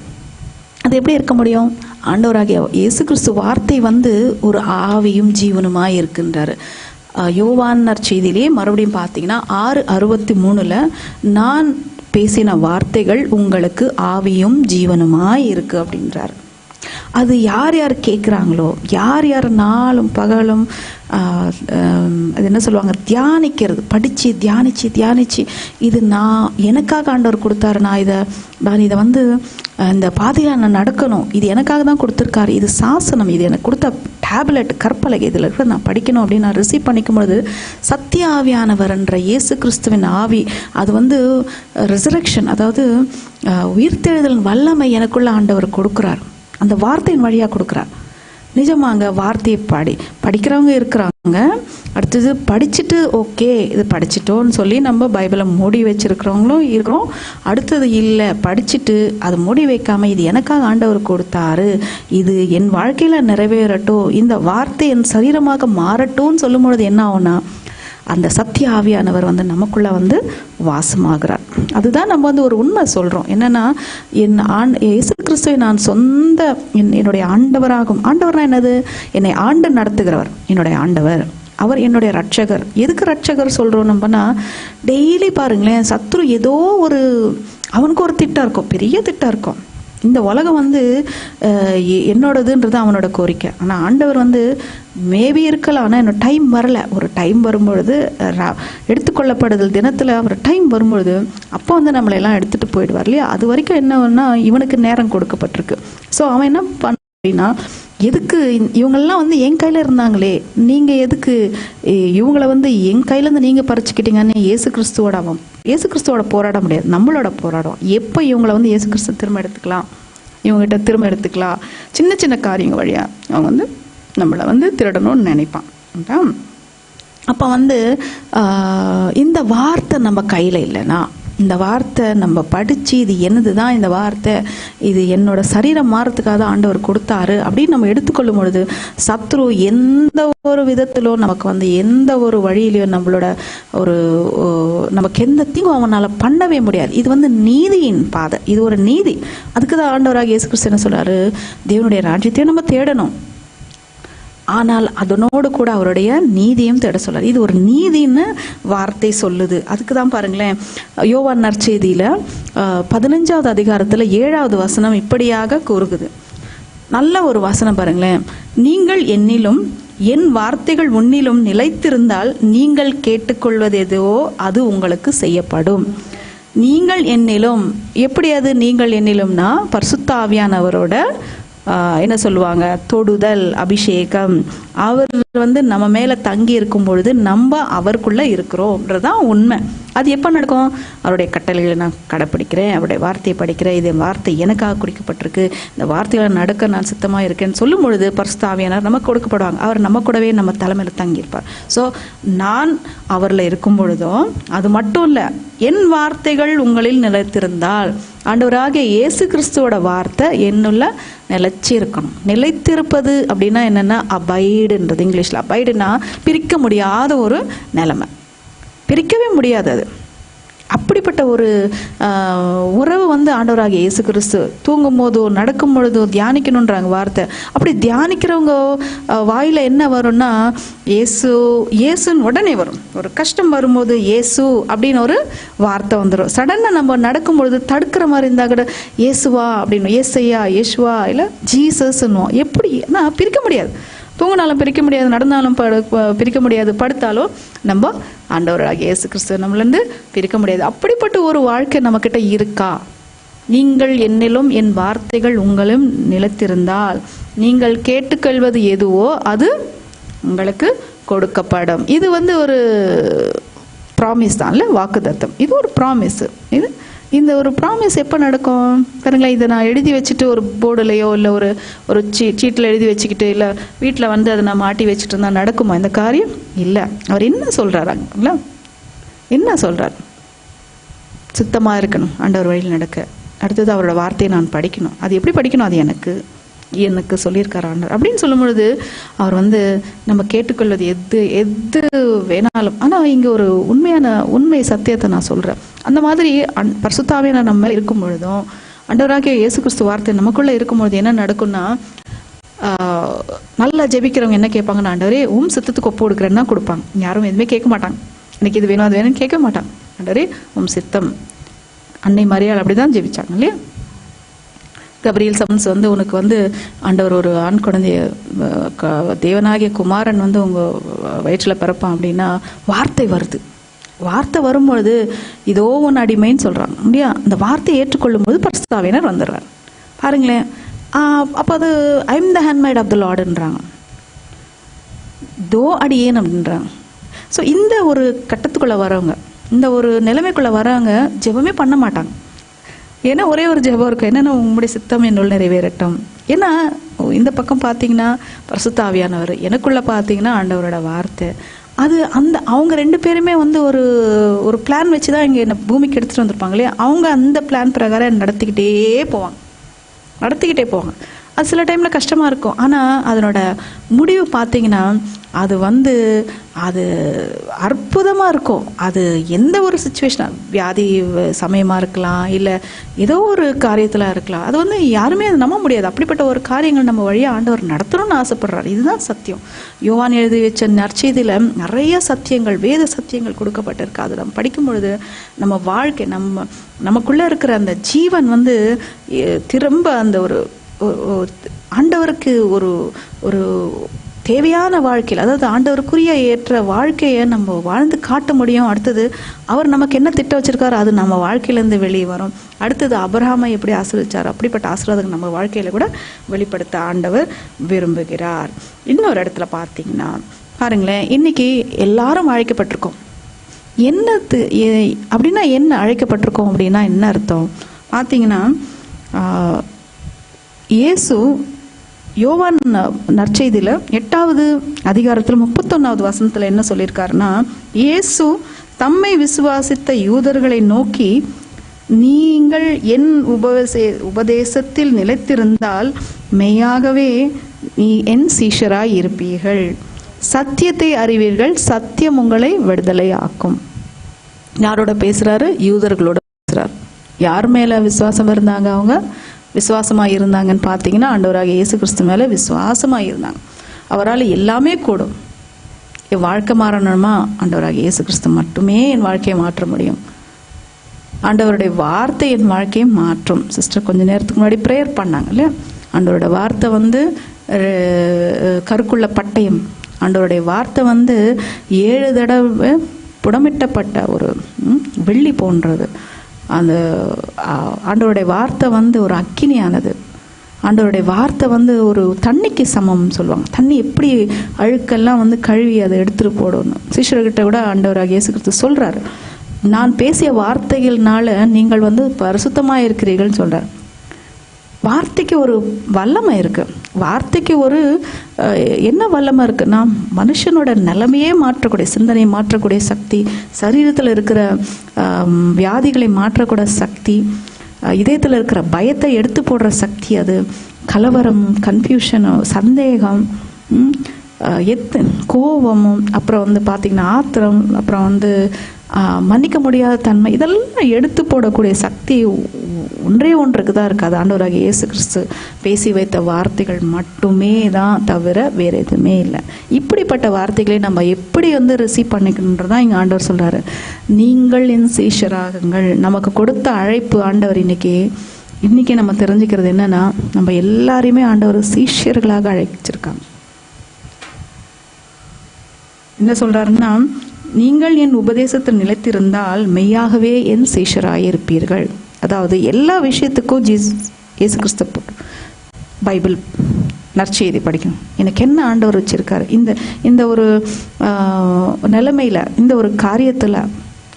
அது எப்படி இருக்க முடியும்? ஆண்டவராகிய இயேசு கிறிஸ்து வார்த்தை வந்து ஒரு ஆவியும் ஜீவனுமாய் இருக்குன்றாரு. யோவான் நற்செய்தியிலே மறுபடியும் பார்த்தீங்கன்னா 6:63 நான் பேசின வார்த்தைகள் உங்களுக்கு ஆவியும் ஜீவனுமாய் இருக்கு அப்படின்றாரு. அது யார் யார் கேட்குறாங்களோ, யார் யார் நாளும் பகலும் அது என்ன சொல்லுவாங்க, தியானிக்கிறது, படித்து தியானித்து இது நான் எனக்காக ஆண்டவர் கொடுத்தாரு, நான் இதை வந்து இந்த பாதையில் நான் நடக்கணும், இது எனக்காக தான் கொடுத்துருக்காரு, இது சாசனம், இது எனக்கு கொடுத்த டேப்லெட் கற்பலகை, இதில் இருக்கிற நான் படிக்கணும் அப்படின்னு நான் ரிசீவ் பண்ணிக்கும்பொழுது சத்திய ஆவியானவர் என்ற இயேசு கிறிஸ்துவின் ஆவி, அது வந்து ரிசரக்ஷன், அதாவது உயிர்த்தெழுதல் வல்லமை எனக்குள்ள ஆண்டவர் கொடுக்குறார். அந்த வார்த்தையின் வழியாக கொடுக்குறார். நிஜமாங்க, வார்த்தையை படிக்கிறவங்க இருக்கிறாங்க. அடுத்தது படிச்சுட்டு ஓகே இது படிச்சிட்டோன்னு சொல்லி நம்ம பைபிளை மூடி வச்சிருக்கிறவங்களும் இருக்கிறோம். அடுத்தது இல்லை, படிச்சுட்டு அதை மூடி வைக்காம இது எனக்காக ஆண்டவர் கொடுத்தாரு, இது என் வாழ்க்கையில நிறைவேறட்டும், இந்த வார்த்தை என் சரீரமாக மாறட்டும்னு சொல்லும் பொழுது என்ன ஆகும்னா அந்த சத்திய ஆவியானவர் நமக்குள்ள வாசமாகிறார். அதுதான் நம்ம ஒரு உண்மை சொல்றோம். என்னன்னா இயேசு கிறிஸ்துவை நான் சொந்த என்னுடைய ஆண்டவராகும். ஆண்டவர்னா என்னது? என்னை ஆண்டு நடத்துகிறவர் என்னுடைய ஆண்டவர், அவர் என்னுடைய ரட்சகர். எதுக்கு ரட்சகர் சொல்றோம் நம்மனா, டெய்லி பாருங்களேன், சத்ரு ஏதோ அவனுக்கு ஒரு திட்டம் இருக்கும், பெரிய திட்டம் இருக்கும். இந்த உலகம் என்னோடதுன்றது அவனோட கோரிக்கை. ஆனால் ஆண்டவர் மேபி இருக்கலாம், ஆனால் என்னோட டைம் வரல. ஒரு டைம் வரும்பொழுது எடுத்துக்கொள்ளப்படுதல் தினத்தில் ஒரு டைம் வரும்பொழுது அப்போ நம்மளை எல்லாம் எடுத்துட்டு போயிடுவார் இல்லையா? அது வரைக்கும் என்னன்னா இவனுக்கு நேரம் கொடுக்கப்பட்டிருக்கு. ஸோ அவன் என்ன பண்ண அப்படின்னா, எதுக்கு இவங்கெல்லாம் என் கையில் இருந்தாங்களே, நீங்கள் எதுக்கு இவங்களை என் கையிலேருந்து நீங்கள் பறிச்சுக்கிட்டீங்கன்னு இயேசு கிறிஸ்துவோட போராட முடியாது, நம்மளோட போராடும். எப்போ இவங்களை இயேசு கிறிஸ்து திரும்ப எடுத்துக்கலாம், இவங்ககிட்ட திரும்ப எடுத்துக்கலாம், சின்ன சின்ன காரியங்கள் வழியா அவங்க நம்மளை திருடணும்னு நினைப்பான். அப்போ இந்த வார்த்தை நம்ம கையில் இல்லைன்னா, இந்த வார்த்தை நம்ம படித்து இது என்னது தான் இந்த வார்த்தை, இது என்னோட சரீரம் மாறத்துக்காக தான் ஆண்டவர் கொடுத்தாரு அப்படின்னு நம்ம எடுத்துக்கொள்ளும் பொழுது சத்ரு எந்த ஒரு விதத்திலும் நமக்கு எந்த ஒரு வழியிலையும் நம்மளோட நமக்கு எந்த தீங்கும் அவனால் பண்ணவே முடியாது. இது நீதியின் பாதை, இது ஒரு நீதி. அதுக்கு தான் ஆண்டவராக இயேசு கிறிஸ்து என்ன சொல்றாரு, தேவனுடைய ராஜ்யத்தையும் நம்ம தேடணும், ஆனால் அதனோடு கூட அவருடைய நீதியும் தேட சொல்றாரு. இது ஒரு நீதின்னு வார்த்தை சொல்லுது. அதுக்கு தான் பாருங்களேன், யோவான் நற்செய்தியில 15வது அதிகாரத்துல 7வது வசனம் இப்படியாக கூறுகுது. நல்ல ஒரு வசனம் பாருங்களேன். நீங்கள் என்னிலும் என் வார்த்தைகள் உன்னிலும் நிலைத்திருந்தால் நீங்கள் கேட்டுக்கொள்வது எதுவோ அது உங்களுக்கு செய்யப்படும். நீங்கள் என்னிலும், எப்படி அது நீங்கள் என்னிலும்னா, பரிசுத்த ஆவியானவரோட என்ன சொல்லுவாங்க, தொடுதல், அபிஷேகம். அவர் நம்ம மேல தங்கி இருக்கும் பொழுது நம்ம அவருக்குள்ள இருக்கிறோம்ன்றதான் உண்மை. அது எப்போ நடக்கும்? அவருடைய கட்டளைகளை நான் கடைப்பிடிக்கிறேன், அவருடைய வார்த்தையை படிக்கிறேன், இது வார்த்தை எனக்காக குறிக்கப்பட்டிருக்கு, இந்த வார்த்தைகளை நடக்க நான் சித்தமாக இருக்கேன்னு சொல்லும் பொழுது பரிசுத்த ஆவியானவர் நமக்கு கொடுக்கப்படுவாங்க. அவர் நம்ம கூடவே நம்ம தலைமையில் தங்கியிருப்பார். ஸோ நான் அவரில் இருக்கும் பொழுதும் அது மட்டும் இல்லை, என் வார்த்தைகள் உங்களில் நிலைத்திருந்தால், ஆண்டவராகிய இயேசு கிறிஸ்துவோட வார்த்தை என்னுள்ள நிலைச்சி இருக்கணும். நிலைத்திருப்பது அப்படின்னா என்னன்னா அபைடுன்றது. இங்கிலீஷில் அபைடுனா பிரிக்க முடியாத ஒரு நிலைமை, பிரிக்கவே முடியாது. அது அப்படிப்பட்ட ஒரு உறவு ஆண்டவராகிய இயேசு கிறிஸ்து தூங்கும் போதோ நடக்கும் பொழுதோ தியானிக்கணுன்றாங்க வார்த்தை. அப்படி தியானிக்கிறவங்க வாயில என்ன வரும்னா இயேசு இயேசுன்னு உடனே வரும். ஒரு கஷ்டம் வரும்போது இயேசு அப்படின்னு ஒரு வார்த்தை வந்துடும். சடனா நம்ம நடக்கும் பொழுது தடுக்கிற மாதிரி இருந்தா கூட இயேசுவா அப்படின்னு, ஏசையா, இயேசுவா, இல்லை ஜீசஸ்ன்னுவோம். எப்படி பிரிக்க முடியாது. தூங்கினாலும் பிரிக்க முடியாது, நடந்தாலும் பிரிக்க முடியாது, படுத்தாலும் நம்ம ஆண்டவராகிய இயேசு கிறிஸ்து நம்மளேருந்து பிரிக்க முடியாது. அப்படிப்பட்ட ஒரு வாழ்க்கை நம்மக்கிட்ட இருக்கா? நீங்கள் என்னிலும் என் வார்த்தைகள் உங்களும் நிலைத்திருந்தால் நீங்கள் கேட்டுக்கொள்வது எதுவோ அது உங்களுக்கு கொடுக்கப்படும். இது ஒரு ப்ராமிஸ் தான்ல, வாக்குத்தத்தம். இது ஒரு ப்ராமிஸ். இந்த ஒரு ப்ராமிஸ் எப்போ நடக்கும் பாருங்களேன். இதை நான் எழுதி வச்சுட்டு ஒரு போர்டுலையோ இல்லை ஒரு சீட்டில் எழுதி வச்சுக்கிட்டு இல்லை வீட்டில் அதை நான் மாட்டி வச்சுட்டு இருந்தால் நடக்குமா இந்த காரியம்? இல்லை. அவர் என்ன சொல்கிறாருங்களா, என்ன சொல்கிறார்? சுத்தமாக இருக்கணும், ஆண்டவர் வழியில் நடக்க. அடுத்தது அவரோட வார்த்தையை நான் படிக்கணும். அது எப்படி படிக்கணும்? அது எனக்கு சொல்லியிருக்காரு ஆண்டவர் அப்படின்னு சொல்லும் பொழுது அவர் நம்ம கேட்டுக்கொள்வது எது வேணாலும். ஆனால் இங்கே ஒரு உண்மை சத்தியத்தை நான் சொல்கிறேன். அந்த மாதிரி பரிசுத்த ஆவியானவர் நம்ம இருக்கும் பொழுதும் ஆண்டவராகிய இயேசு கிறிஸ்து வார்த்தை நமக்குள்ளே இருக்கும் பொழுது என்ன நடக்கும்னா, நல்லா ஜெபிக்கிறவங்க என்ன கேட்பாங்கன்னா, ஆண்டவரே சித்தத்துக்கு ஒப்பு கொடுக்குறேன்னு தான் கொடுப்பாங்க. யாரும் எதுவுமே கேட்க மாட்டாங்க, எனக்கு இது வேணும் அது வேணும்னு கேட்க மாட்டாங்க. ஆண்டவரே சித்தம். அன்னை மரியாள் அப்படிதான் ஜெபிச்சாங்க இல்லையா? கபிரியல் சமன்ஸ் உனக்கு ஆண்டவர் ஒரு ஆண் குழந்தைய தேவனாகிய குமாரன் உங்க வயிற்றில் பிறப்பான் அப்படின்னா வார்த்தை வருது. வார்த்தை வரும்பொழுது இதோ ஒன்று அடிமைன்னு சொல்றாங்க இல்லையா? அந்த வார்த்தையை ஏற்றுக்கொள்ளும் போது பரிசுத்த ஆவியானவர் வந்துடுறார். பாருங்களேன். அப்போ அது ஐ எம் த ஹேண்ட்மெய்ட் ஆஃப் த லார்டுன்றாங்க, தோ அடியேன் அப்படின்றாங்க. ஸோ இந்த ஒரு கட்டத்துக்குள்ள வரவங்க, இந்த ஒரு நிலைமைக்குள்ள வரவங்க ஜெபமே பண்ண மாட்டாங்க. ஏன்னா ஒரே ஒரு ஜெபம் இருக்கும், என்னன்னா உங்களுடைய சித்தம் என்னுள் நிறைவேறட்டும், ஏன்னா இந்த பக்கம் பார்த்தீங்கன்னா பரிசுத்த ஆவியானவர், எனக்குள்ள பார்த்தீங்கன்னா ஆண்டவரோட வார்த்தை. அது அந்த அவங்க 2 பேருமே வந்து ஒரு பிளான் வச்சு தான் இங்கே என்ன பூமிக்கு எடுத்துகிட்டு வந்திருப்பாங்க இல்லையா. அவங்க அந்த பிளான் பிரகாரம் நடத்திக்கிட்டே போவாங்க. அது சில டைமில் கஷ்டமாக இருக்கும். ஆனால் அதனோட முடிவு பார்த்தீங்கன்னா அது வந்து அது அற்புதமாக இருக்கும். அது எந்த ஒரு சுச்சுவேஷனாக, வியாதி சமயமாக இருக்கலாம், இல்லை ஏதோ ஒரு காரியத்தில் இருக்கலாம், அது வந்து யாருமே அதை நம்ப முடியாது. அப்படிப்பட்ட ஒரு காரியங்கள் நம்ம வழியாக ஆண்டவர் நடத்தணும்னு ஆசைப்படுறாரு. இதுதான் சத்தியம். யோவான் எழுதி வச்ச நற்செய்தியில் நிறைய சத்தியங்கள், வேத சத்தியங்கள் கொடுக்கப்பட்டிருக்கு. அது நம்ம படிக்கும் பொழுது நம்ம வாழ்க்கை, நமக்குள்ளே இருக்கிற அந்த ஜீவன் வந்து திரும்ப அந்த ஒரு ஆண்டவருக்கு ஒரு தேவையான வாழ்க்கையில், அதாவது ஆண்டவருக்குரிய ஏற்ற வாழ்க்கையை நம்ம வாழ்ந்து காட்ட முடியும். அடுத்தது அவர் நமக்கு என்ன திட்டம் வச்சிருக்காரு அது நம்ம வாழ்க்கையிலேருந்து வெளியே வரும். அடுத்தது அபிரகாமை எப்படி ஆசீர்வதிச்சார், அப்படிப்பட்ட ஆசீர்வாதம் நம்ம வாழ்க்கையில கூட வெளிப்படுத்த ஆண்டவர் விரும்புகிறார். இன்னொரு இடத்துல பார்த்தீங்கன்னா பாருங்களேன், இன்னைக்கு எல்லாரும் அழைக்கப்பட்டிருக்கோம். என்னது அப்படின்னா என்ன அழைக்கப்பட்டிருக்கோம் அப்படின்னா என்ன அர்த்தம் பார்த்தீங்கன்னா, இயேசு யோவான் நற்செய்தியில் 8வது அதிகாரத்தில் 31வது வசனத்தில் என்ன சொல்லியிருக்காருன்னா, இயேசு தம்மை விசுவாசித்த யூதர்களை நோக்கி, நீங்கள் என் உபதேசத்தில் நிலைத்திருந்தால் மெய்யாகவே நீ என் சீஷராய் இருப்பீர்கள், சத்தியத்தை அறிவீர்கள், சத்தியம் உங்களை விடுதலை ஆக்கும். யாரோட பேசுறாரு? யூதர்களோட பேசுறாரு. யார் மேல விசுவாசம் இருந்தாங்க? அவங்க விசுவாசமாக இருந்தாங்கன்னு பார்த்தீங்கன்னா ஆண்டவராக இயேசு கிறிஸ்து மேலே விசுவாசமாக இருந்தாங்க. அவரால் எல்லாமே கூடும். என் வாழ்க்கை மாறணுமா? ஆண்டவராக இயேசு கிறிஸ்து மட்டுமே என் வாழ்க்கையை மாற்ற முடியும். ஆண்டவருடைய வார்த்தை என் வாழ்க்கையை மாற்றும். சிஸ்டர் கொஞ்ச நேரத்துக்கு முன்னாடி ப்ரேயர் பண்ணாங்க இல்லையா. ஆண்டவரோட வார்த்தை வந்து கருக்குள்ள பட்டயம். ஆண்டவருடைய வார்த்தை வந்து 7 தடவை புடமிட்டப்பட்ட ஒரு வெள்ளி போன்றது. அந்த ஆண்டவருடைய வார்த்தை வந்து ஒரு அக்கினியானது. ஆண்டவருடைய வார்த்தை வந்து ஒரு தண்ணிக்கு சமம் சொல்லுவாங்க. தண்ணி எப்படி அழுக்கெல்லாம் வந்து கழுவி அதை எடுத்துட்டு போடணும். சீஷர்கிட்ட கூட ஆண்டவராக இயேசு கிறிஸ்து சொல்றாரு, நான் பேசிய வார்த்தைகள்னால நீங்கள் வந்து பரிசுத்தமாக இருக்கிறீர்கள்னு சொல்றாரு. வார்த்தைக்கு ஒரு வல்லமை இருக்கு. வார்த்தைக்கு ஒரு என்ன வல்லமை இருக்குன்னா, மனுஷனோட நிலைமையே மாற்றக்கூடிய, சிந்தனையை மாற்றக்கூடிய சக்தி, சரீரத்தில் இருக்கிற வியாதிகளை மாற்றக்கூடிய சக்தி, இதயத்தில் இருக்கிற பயத்தை எடுத்து போடுற சக்தி, அது கலவரம், கன்ஃபியூஷன், சந்தேகம், கோபமும், அப்புறம் வந்து பார்த்தீங்கன்னா ஆத்திரம், அப்புறம் வந்து மன்னிக்க முடியாத தன்மை, இதெல்லாம் எடுத்து போடக்கூடிய சக்தி ஒன்றே ஒன்றுக்கு தான் இருக்காது. ஆண்டவராக இயேசு கிறிஸ்து பேசி வைத்த வார்த்தைகள் மட்டுமே தான், தவிர வேற எதுவுமே இல்லை. இப்படிப்பட்ட வார்த்தைகளை நம்ம எப்படி வந்து ரிசீவ் பண்ணிக்கணுன்றதான் இங்கே ஆண்டவர் சொல்றாரு, நீங்கள் என் சீஷராகுங்கள். நமக்கு கொடுத்த அழைப்பு ஆண்டவர் இன்னைக்கு நம்ம தெரிஞ்சுக்கிறது என்னன்னா, நம்ம எல்லாரையுமே ஆண்டவர் சீஷர்களாக அழைச்சிருக்காங்க. என்ன சொல்றாருன்னா, நீங்கள் என் உபதேசத்தில் நிலைத்திருந்தால் மெய்யாகவே என் சீஷராயிருப்பீர்கள். அதாவது எல்லா விஷயத்துக்கும் இயேசு கிறிஸ்து பைபிள் நற்செய்தி படிக்கணும். எனக்கு என்ன ஆண்டவர் வச்சிருக்காரு இந்த ஒரு நிலைமையில, இந்த ஒரு காரியத்துல,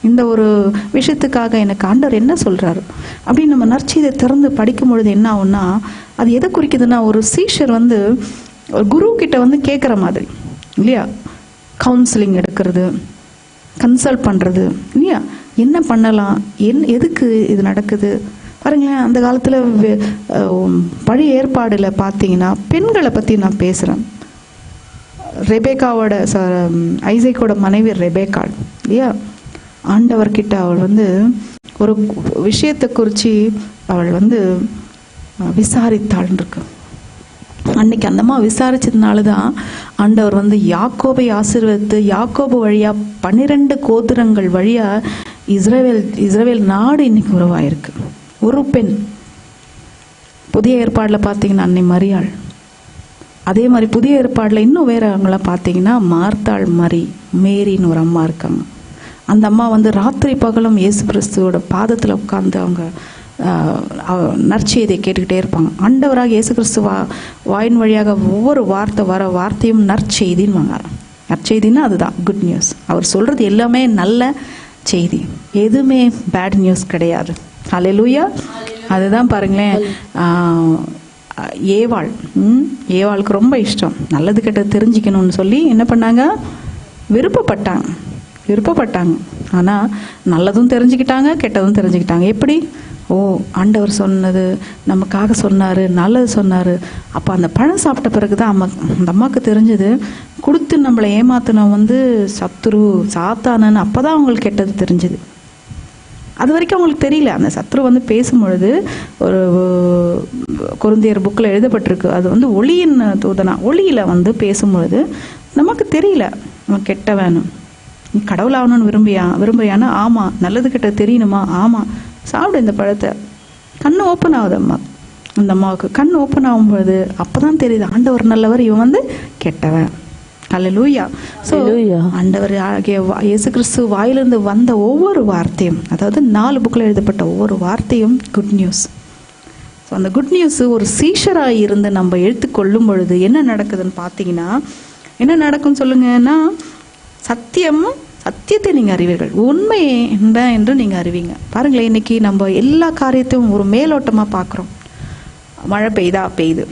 இந்த ஒரு விஷயத்துக்காக எனக்கு ஆண்டவர் என்ன சொல்றாரு அப்படின்னு நம்ம நற்செய்தியை திறந்து படிக்கும் பொழுது என்ன ஆகும்னா, அது எதை குறிக்குதுன்னா, ஒரு சீஷர் வந்து ஒரு குரு கிட்ட வந்து கேட்குற மாதிரி இல்லையா, கவுன்சிலிங் எடுக்கிறது, கன்சல்ட் பண்ணுறது இல்லையா, என்ன பண்ணலாம், எதுக்கு இது நடக்குது பாருங்களேன். அந்த காலத்தில் பழைய ஏற்பாடில் பார்த்தீங்கன்னா பெண்களை பற்றி நான் பேசுகிறேன். ரெபேக்காவோட ஐசேக்கோட மனைவி ரெபேக்காள் இல்லையா, ஆண்டவர்கிட்ட அவள் வந்து ஒரு விஷயத்தை குறித்து அவள் வந்து விசாரித்தாள் இருக்கு. அன்னைக்கு அந்தம்மா விசாரிச்சதுனால தான் ஆண்டவர் வந்து யாக்கோபை ஆசீர்வதித்து, யாக்கோபு வழியா 12 கோத்திரங்கள் வழியா இஸ்ரவேல் நாடு இன்னைக்கு உருவாயிருக்கு. ஒரு பெண். புதிய ஏற்பாடுல பார்த்தீங்கன்னா அன்னை மரியாள். அதே மாதிரி புதிய ஏற்பாடுல இன்னும் வேற அவங்கள பார்த்தீங்கன்னா மார்த்தாள், மேரின்னு ஒரு அம்மா இருக்காங்க. அந்த அம்மா வந்து ராத்திரி பகலும் இயேசு கிறிஸ்துவோட பாதத்தில் உட்கார்ந்து அவங்க நற்செய்தியை கேட்டுக்கிட்டே இருப்பாங்க. ஆண்டவராக இயேசு கிறிஸ்து வாயின் வழியாக ஒவ்வொரு வார்த்தையும் நற்செய்தின்னு வாங்க. நற்செய்தின்னா அதுதான் குட் நியூஸ். அவர் சொல்றது எல்லாமே நல்ல செய்தி, எதுவுமே பேட் நியூஸ் கிடையாது. ஹல்லேலூயா. அதுதான் பாருங்களேன், ஏவாளுக்கு ரொம்ப இஷ்டம், நல்லது கெட்டது தெரிஞ்சுக்கணும்னு சொல்லி என்ன பண்ணாங்க, விருப்பப்பட்டாங்க. ஆனால் நல்லதும் தெரிஞ்சுக்கிட்டாங்க, கெட்டதும் தெரிஞ்சுக்கிட்டாங்க. எப்படி? ஆண்டவர் சொன்னது நமக்காக சொன்னார், நல்லது சொன்னார். அப்போ அந்த பழம் சாப்பிட்ட பிறகு தான் அந்த அம்மாவுக்கு தெரிஞ்சது, கொடுத்து நம்மளை ஏமாத்தின சத்துரு சாத்தானன்னு. அப்போ தான் அவங்களுக்கு கெட்டது தெரிஞ்சுது. அது வரைக்கும் அவங்களுக்கு தெரியல. அந்த சத்ரு பேசும்பொழுது ஒரு கொரிந்தியர் புக்கில் எழுதப்பட்டிருக்கு, அது ஒளியின் தூதனா, ஒளியில் பேசும்பொழுது நமக்கு தெரியல நம்ம கெட்ட வேணும், நீ கடவுள் ஆகணும்னு விரும்புறியானா ஆமாம், நல்லது கெட்டது தெரியணுமா ஆமாம், சாப்பிடு இந்த பழத்தை. கண்ணு ஓப்பன் ஆகுது அந்த அம்மாவுக்கு. கண் ஓப்பன் ஆகும்பொழுது அப்போ தான் தெரியுது ஆண்டவர் நல்லவர், இவன் கெட்டவன். அல்லேலூயா. ஸோ ஆண்டவர் ஆகிய இயேசு கிறிஸ்து வாயிலிருந்து வந்த ஒவ்வொரு வார்த்தையும், அதாவது 4 புக்கில் எழுதப்பட்ட ஒவ்வொரு வார்த்தையும் குட் நியூஸ். ஸோ அந்த குட் நியூஸ் ஒரு சீஷராக இருந்து நம்ம எடுத்துக்கொள்ளும் பொழுது என்ன நடக்குதுன்னு பார்த்தீங்கன்னா, என்ன நடக்கும்னு சொல்லுங்கன்னா, சத்தியத்தை நீங்கள் அறிவீர்கள், உண்மை என்ன என்று நீங்கள் அறிவீங்க. பாருங்களேன், இன்னைக்கு நம்ம எல்லா காரியத்தையும் ஒரு மேலோட்டமாக பார்க்குறோம். மழை பெய்யுது,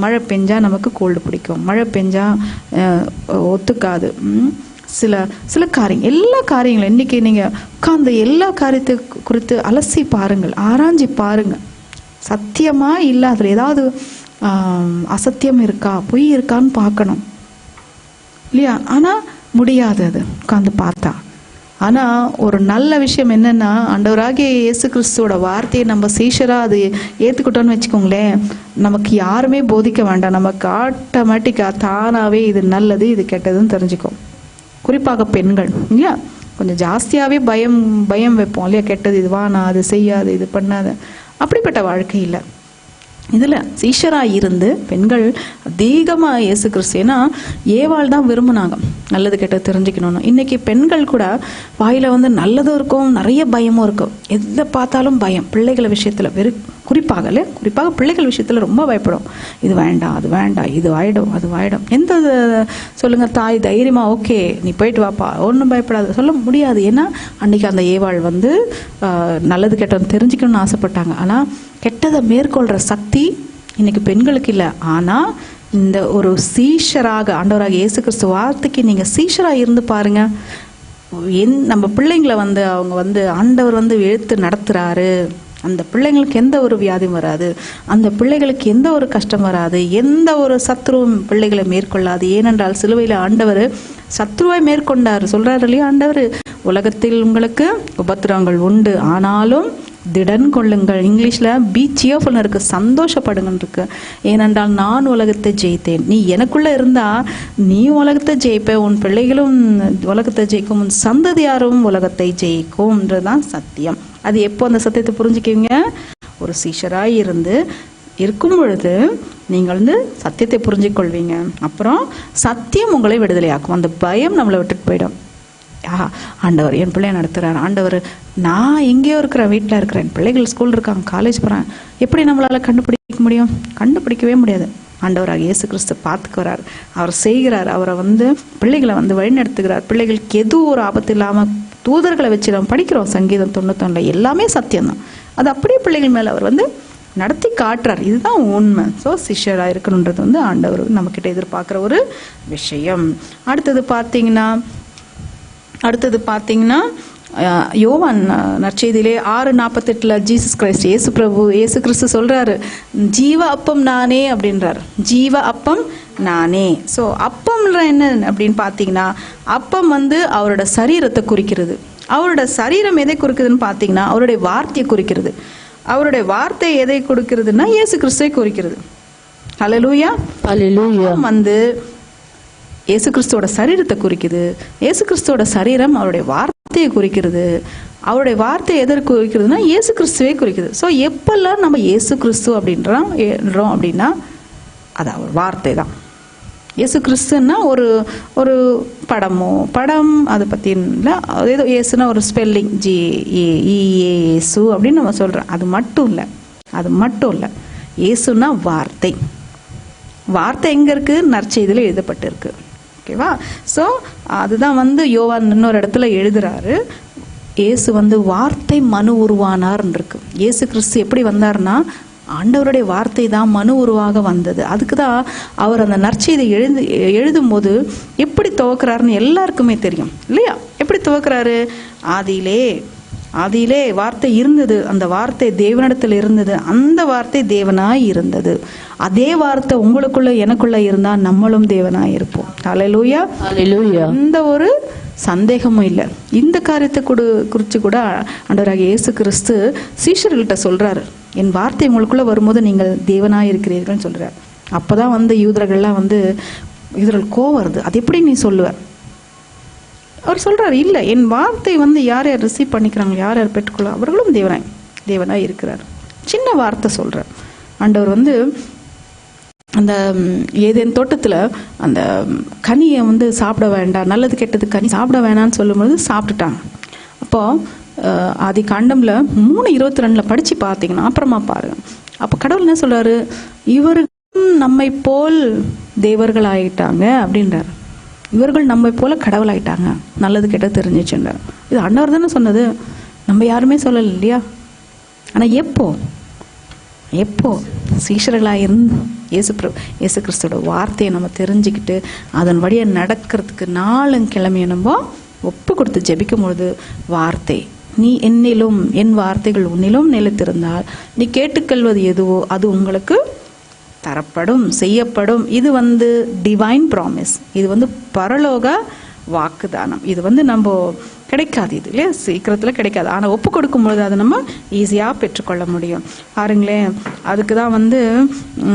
மழை பெஞ்சா நமக்கு கோல்டு பிடிக்கும், மழை பெஞ்சா ஒத்துக்காது. சில காரியங்கள், எல்லா காரியங்களும் இன்னைக்கு நீங்கள் உட்கார்ந்து எல்லா காரியத்தை குறித்து அலசி பாருங்கள், ஆராய்ச்சி பாருங்கள். சத்தியமா இல்லை, அதில் ஏதாவது அசத்தியம் இருக்கா, பொய் இருக்கான்னு பார்க்கணும் இல்லையா? ஆனால் முடியாது அது உட்காந்து பார்த்தா. ஆனால் ஒரு நல்ல விஷயம் என்னென்னா, ஆண்டவராகிய இயேசு கிறிஸ்துவோட வார்த்தையை நம்ம சீஷராக அது ஏற்றுக்கிட்டோன்னு வச்சுக்கோங்களேன், நமக்கு யாருமே போதிக்க வேண்டாம், நமக்கு ஆட்டோமேட்டிக்காக தானாகவே இது நல்லது இது கெட்டதுன்னு தெரிஞ்சுக்கும். குறிப்பாக பெண்கள் இல்லையா, கொஞ்சம் ஜாஸ்தியாகவே பயம் வைப்போம் இல்லையா, கெட்டது இது வானா, அது செய்யாது, இது பண்ணாத. அப்படிப்பட்ட வாழ்க்கை இல்லை. இதில் சீஷராக இருந்து பெண்கள் அதிகமாக இயேசு கிறிஸ்து, ஏன்னா ஏவாள் தான் விரும்பினாங்க நல்லது கெட்டது தெரிஞ்சுக்கணும்னு. இன்றைக்கி பெண்கள் கூட வாயில் நல்லதும் இருக்கும், நிறைய பயமும் இருக்கும். எதை பார்த்தாலும் பயம். பிள்ளைகளை விஷயத்தில் குறிப்பாக பிள்ளைகள் விஷயத்தில் ரொம்ப பயப்படும். இது வேண்டாம், அது வேண்டாம், இது ஆயிடும், அது ஆயிடும். எந்த சொல்லுங்கள் தாய் தைரியமாக ஓகே நீ போயிட்டு வாப்பா, ஒன்றும் பயப்படாது சொல்ல முடியாது. ஏன்னா அன்றைக்கி அந்த ஏவாள் நல்லது கெட்டது தெரிஞ்சுக்கணும்னு ஆசைப்பட்டாங்க. ஆனால் கெட்டதை மேற்கொள்கிற சக்தி இன்னைக்கு பெண்களுக்கு இல்லை. ஆனால் இந்த ஒரு சீஷராக ஆண்டவராக இயேசு கிறிஸ்து வார்த்தைக்கு நீங்கள் சீஷராக இருந்து பாருங்க, நம்ம பிள்ளைங்களை அவங்க ஆண்டவர் எழுத்து நடத்துகிறாரு. அந்த பிள்ளைங்களுக்கு எந்த ஒரு வியாதியும் வராது, அந்த பிள்ளைகளுக்கு எந்த ஒரு கஷ்டம் வராது, எந்த ஒரு சத்ருவும் பிள்ளைகளை மேற்கொள்ளாது. ஏனென்றால் சிலுவையில் ஆண்டவர் சத்ருவை மேற்கொண்டார். சொல்றாரு இல்லையா ஆண்டவர், உலகத்தில் உங்களுக்கு உபத்திரவங்கள் உண்டு, ஆனாலும் திடன் கொள்ளுங்கள். இங்கிலீஷில் பி சியர்ஃபுல்னு இருக்கு, சந்தோஷப்படுங்கன்னு இருக்கு. ஏனென்றால் நான் உலகத்தை ஜெயித்தேன். நீ எனக்குள்ளே இருந்தால் நீ உலகத்தை ஜெயிப்ப, உன் பிள்ளைகளும் உலகத்தை ஜெயிக்கும், உன் சந்ததியாரும் உலகத்தை ஜெயிக்கும்ன்றதுதான் சத்தியம். அது எப்போ அந்த சத்தியத்தை புரிஞ்சுக்குவீங்க? ஒரு சீஷராக இருக்கும் பொழுது நீங்கள் சத்தியத்தை புரிஞ்சுக்கொள்வீங்க. அப்புறம் சத்தியம் உங்களை விடுதலையாக்கும். அந்த பயம் நம்மளை விட்டுட்டு போயிடும். ஆண்டவர் என் பிள்ளைய நடத்துகிறார், ஆண்டவர் நான் எங்கேயோ இருக்கிறேன், வீட்டில் இருக்கிறேன், பிள்ளைகள் ஸ்கூல் இருக்காங்க, காலேஜ் போகிறேன், எப்படி நம்மளால் கண்டுபிடிக்க முடியும்? கண்டுபிடிக்கவே முடியாது. ஆண்டவராக இயேசு கிறிஸ்து பார்த்துக்கிறார், அவர் செய்கிறார், அவரை பிள்ளைகளை வழிநடத்துகிறார். பிள்ளைகளுக்கு எதுவும் ஒரு ஆபத்து இல்லாமல் தூதர்களை வச்சு நம்ம படிக்கிறோம். சங்கீதம் 91 எல்லாமே சத்தியம்தான். அது அப்படியே பிள்ளைகள் மேலே அவர் நடத்தி காட்டுறார். இதுதான் உண்மை. ஸோ சிஷ்யராக இருக்கணுன்றது ஆண்டவர் நம்மக்கிட்ட எதிர்பார்க்குற ஒரு விஷயம். அடுத்தது பார்த்தீங்கன்னா யோவான் நற்செய்தியிலே 6:48 ஜீசஸ் கிரைஸ்ட் இயேசு கிறிஸ்து சொல்றாரு, ஜீவ அப்பம் நானே அப்படின்றார். ஜீவ அப்பம் நானே. ஸோ அப்பம்ன்ற என்ன அப்படின்னு பார்த்தீங்கன்னா, அப்பம் அவரோட சரீரத்தை குறிக்கிறது. அவரோட சரீரம் எதை குறிக்குதுன்னு பார்த்தீங்கன்னா, அவருடைய வார்த்தையை குறிக்கிறது. அவருடைய வார்த்தை எதை கொடுக்கிறதுனா இயேசு கிறிஸ்துவை குறிக்கிறது. ஹல்லேலூயா. ஹல்லேலூயா. இயேசு கிறிஸ்துவோட சரீரத்தை குறிக்குது. இயேசு கிறிஸ்துவோட சரீரம் அவருடைய வார்த்தையை குறிக்கிறது. அவருடைய வார்த்தை எதற்கு குறிக்கிறதுனா இயேசு கிறிஸ்துவை குறிக்குது. ஸோ எப்பெல்லாம் நம்ம இயேசு கிறிஸ்து அப்படின்னா அது அவர் வார்த்தை தான். இயேசு கிறிஸ்துன்னா ஒரு படம் அதை பற்றி இல்லை, ஏதோ இயேசுனா ஒரு ஸ்பெல்லிங் ஜிஏசு அப்படின்னு நம்ம சொல்கிறோம். அது மட்டும் இல்லை. இயேசுனா வார்த்தை. வார்த்தை எங்கே இருக்குது? நற்செய்தியில் எழுதப்பட்டு இருக்கு. ஓகேவா? ஸோ அதுதான் யோவான் இன்னொரு இடத்துல எழுதுறாரு, இயேசு வார்த்தை மனு உருவானார்ன்னு இருக்கு. இயேசு கிறிஸ்து எப்படி வந்தார்னா ஆண்டவருடைய வார்த்தை தான் மனு உருவாக வந்தது. அதுக்கு தான் அவர் அந்த நற்செய்தி எழுதும் போது எப்படி துவக்கிறாருன்னு எல்லாருக்குமே தெரியும் இல்லையா? எப்படி துவக்கிறாரு? ஆதியிலே வார்த்தை இருந்தது, அந்த வார்த்தை தேவனிடத்தில் இருந்தது, அந்த வார்த்தை தேவனாய் இருந்தது. அதே வார்த்தை உங்களுக்குள்ள எனக்குள்ள இருந்தா நம்மளும் தேவனாய் இருப்போம். ஹல்லேலூயா, ஹல்லேலூயா. இந்த ஒரு சந்தேகமும் இல்லை. இந்த காரியத்தை குறித்து கூட ஆண்டவராகிய இயேசு கிறிஸ்து சீஷர்கள்ட்ட சொல்றாரு, என் வார்த்தை உங்களுக்குள்ள வரும்போது நீங்கள் தேவனாய் இருக்கிறீர்கள்னு சொல்றாரு. அப்போதான் யூதர்கள் கோவம் வருது. அது எப்படி நீ சொல்லுவ? அவர் சொல்றாரு, இல்லை, என் வார்த்தை யார் யார் ரிசீவ் பண்ணிக்கிறாங்க, யார் யார் பெற்றுக்கொள்ள அவர்களும் தேவனாய் இருக்கிறார். சின்ன வார்த்தை சொல்றார். ஆண்டவர் அந்த ஏதேன் தோட்டத்தில் அந்த கனியை சாப்பிட வேண்டாம், நல்லது கெட்டது கனி சாப்பிட வேணான்னு சொல்லும்போது சாப்பிட்டுட்டாங்க. அப்போ ஆதி காண்டம்ல 3:22 படிச்சு பார்த்தீங்கன்னா அப்புறமா பாருங்க. அப்போ கடவுள் என்ன சொல்றாரு? இவர்களும் நம்மை போல் தேவர்கள் ஆயிட்டாங்க அப்படின்றாரு. இவர்கள் நம்மை போல கடவுள் ஆயிட்டாங்க, நல்லது கெட்டது தெரிஞ்சிச்சுன்றார். இது ஆண்டவர் தானே சொன்னது, நம்ம யாருமே சொல்லலை இல்லையா? ஆனால் எப்போ சீஷர்களாக இருந்து இயேசு கிறிஸ்துவோட வார்த்தையை நம்ம தெரிஞ்சுக்கிட்டு அதன் வழியை நடக்கிறதுக்கு நாளும் கிழமையை நம்ம ஒப்பு கொடுத்து ஜெபிக்கும் பொழுது, வார்த்தை நீ என்னிலும் என் வார்த்தைகள் உன்னிலும் நிலைத்திருந்தால் நீ கேட்டுக்கொள்வது எதுவோ அது உங்களுக்கு தரப்படும், செய்யப்படும். இது டிவைன் ப்ராமிஸ், இது பரலோக வாக்குதானம். இது நம்ம கிடைக்காது, இது இல்லையா? சீக்கிரத்தில் கிடைக்காது. ஆனால் ஒப்பு கொடுக்கும் பொழுது அதை நம்ம ஈஸியாக பெற்றுக்கொள்ள முடியும். பாருங்களேன், அதுக்கு தான்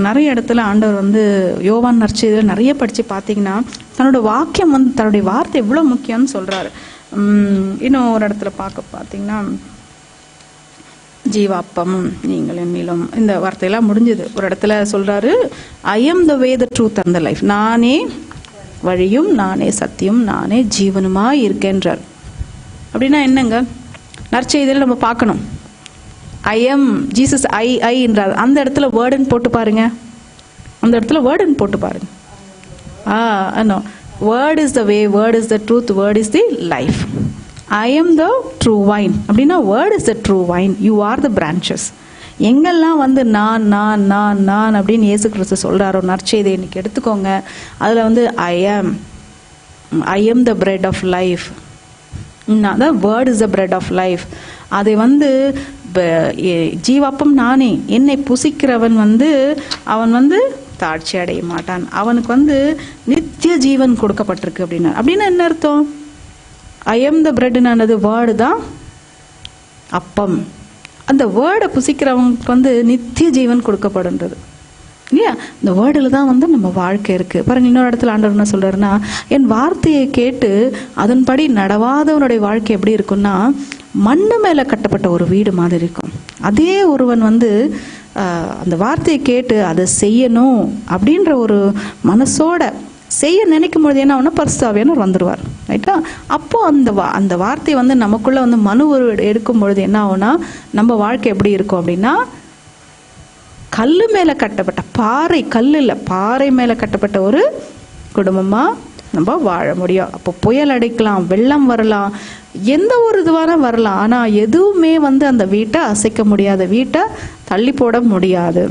நிறைய இடத்துல ஆண்டவர் யோவான் நற்செய்தியில் நிறைய படித்து பார்த்தீங்கன்னா தன்னோட வாக்கியம் தன்னுடைய வார்த்தை எவ்வளோ முக்கியம்னு சொல்கிறாரு. இன்னும் ஒரு இடத்துல பார்த்தீங்கன்னா ஜீவாப்பம் நீங்கள் என்னிலும், இந்த வார்த்தையெல்லாம் முடிஞ்சது. ஒரு இடத்துல சொல்றாரு, ஐ am the way, the truth and the life. நானே வழியும், நானே சத்தியம், நானே ஜீவனுமா இருக்கேன்றார். அப்படின்னா என்னங்க? நற்செய்தியில் நம்ம பார்க்கணும், ஐ எம் ஜீசஸ், ஐ என்றார். அந்த இடத்துல வேர்டுன்னு போட்டு பாருங்க, அந்த இடத்துல வேர்டுன்னு போட்டு பாருங்க. Word is the way, word is the truth, word is the life. I am the true vine. அப்படின்னா word is the true vine, you are the branches. எங்கெல்லாம் நான் அப்படின்னு இயேசு கிறிஸ்து சொல்றாரோ நற்செய்தி இன்னைக்கு எடுத்துக்கோங்க. அதுல I am the bread of life. the word is the bread of life. அதை ஜீவாப்பம் நானே, என்னை புசிக்கிறவன் அவன் தாழ்ச்சி அடைய மாட்டான், அவனுக்கு நித்திய ஜீவன் கொடுக்கப்பட்டிருக்கு அப்படின்னா என்ன அர்த்தம்? ஐ எம் த பிரெட்னானது வேர்டு தான் அப்பம். அந்த வேர்டை புசிக்கிறவங்களுக்கு நித்திய ஜீவன் கொடுக்கப்படுன்றது இல்லையா? இந்த வேர்டில் தான் நம்ம வாழ்க்கை இருக்கு. பாருங்க, இன்னொரு இடத்துல ஆண்டவர் என்ன சொல்றாருன்னா, என் வார்த்தையை கேட்டு அதன்படி நடவாதவனுடைய வாழ்க்கை எப்படி இருக்கும்னா மண்ணு மேல கட்டப்பட்ட ஒரு வீடு மாதிரி இருக்கும். அதே ஒருவன் அந்த வார்த்தையை கேட்டு அதை செய்யணும் அப்படின்ற ஒரு மனசோட செய்ய நினைக்கும் பொழுது என்ன ஆகுனா பரிசுத்த ஆவியானவர் வந்துடுவார். ரைட்டா? அப்போ அந்த வார்த்தை நமக்குள்ள மனு எடுக்கும் பொழுது என்ன ஆகுனா நம்ம வாழ்க்கை எப்படி இருக்கும் அப்படின்னா கல்லு மேல கட்டப்பட்ட பாறை மேல கட்டப்பட்ட ஒரு குடும்பமா நம்ம வாழ முடியும். அப்போ புயல் அடிக்கலாம், வெள்ளம் வரலாம், எந்த ஒரு இதுவான வரலாம், ஆனா எதுவுமே அந்த வீட்டை அசைக்க முடியாது, வீட்டை தள்ளி போட முடியாது.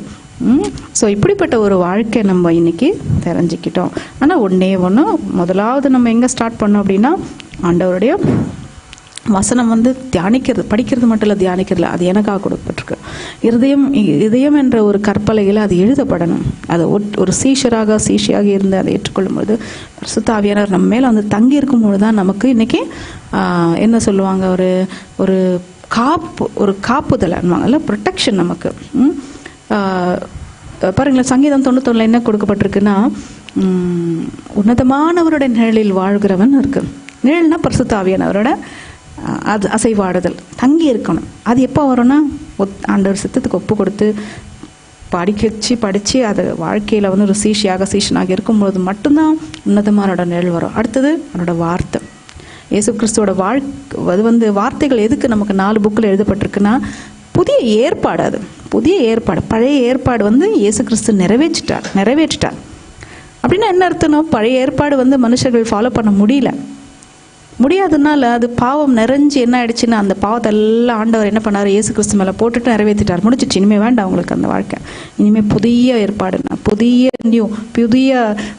ஸோ இப்படிப்பட்ட ஒரு வாழ்க்கை நம்ம இன்னைக்கு தெரிஞ்சுக்கிட்டோம். ஆனால் ஒன்று முதலாவது நம்ம எங்கே ஸ்டார்ட் பண்ணோம் அப்படின்னா ஆண்டவருடைய வசனம் தியானிக்கிறது, படிக்கிறது மட்டும் இல்லை, தியானிக்கிறதுல அது எனக்காக கொடுக்கப்பட்டிருக்கு. இதயம் என்ற ஒரு கற்பலையில் அது எழுதப்படணும். அது ஒரு சீஷியாக இருந்து அதை ஏற்றுக்கொள்ளும்போது பரிசுத்த ஆவியானவர் நம்ம மேலே தங்கி இருக்கும்போது தான் நமக்கு இன்னைக்கு என்ன சொல்லுவாங்க, ஒரு காப்புதல் அன்வாங்கல்ல, ப்ரொடெக்ஷன் நமக்கு. பாருங்களேன், சங்கீதம் 91 என்ன கொடுக்கப்பட்டிருக்குன்னா, உன்னதமானவருடைய நிழலில் வாழ்கிறவன் இருக்கு. நிழல்னா பரிசுத்த ஆவியானவரோட அசைவாடுதல் தங்கி இருக்கணும். அது எப்போ வரும்னா ஆண்டவர் சித்தத்துக்கு ஒப்பு கொடுத்து படித்து அதை வாழ்க்கையில் ஒரு சீஷனாக இருக்கும்போது மட்டும்தான் உன்னதமானோட நிழல் வரும். அடுத்தது அவனோட வார்த்தை, இயேசு கிறிஸ்துவோட அது வார்த்தைகள் எதுக்கு நமக்கு 4 புக்கில் எழுதப்பட்டிருக்குன்னா புதிய ஏற்பாடு. அது புதிய ஏற்பாடு. பழைய ஏற்பாடு இயேசு கிறிஸ்து நிறைவேற்றிட்டார். அப்படின்னா என்ன அர்த்தம்? பழைய ஏற்பாடு மனுஷர்கள் ஃபாலோ பண்ண முடியல. முடியாததுனால அது பாவம் நிறைஞ்சு என்ன ஆயிடுச்சுன்னா அந்த பாவத்தை எல்லாம் ஆண்டவர் என்ன பண்ணாரு, இயேசு கிறிஸ்து மேலே போட்டுட்டு நிறைவேற்றிட்டார். முடிச்சிச்சு. இனிமேல் வேண்டாம் உங்களுக்கு அந்த வாழ்க்கை. இனிமேல் புதிய ஏற்பாடுனா புதிய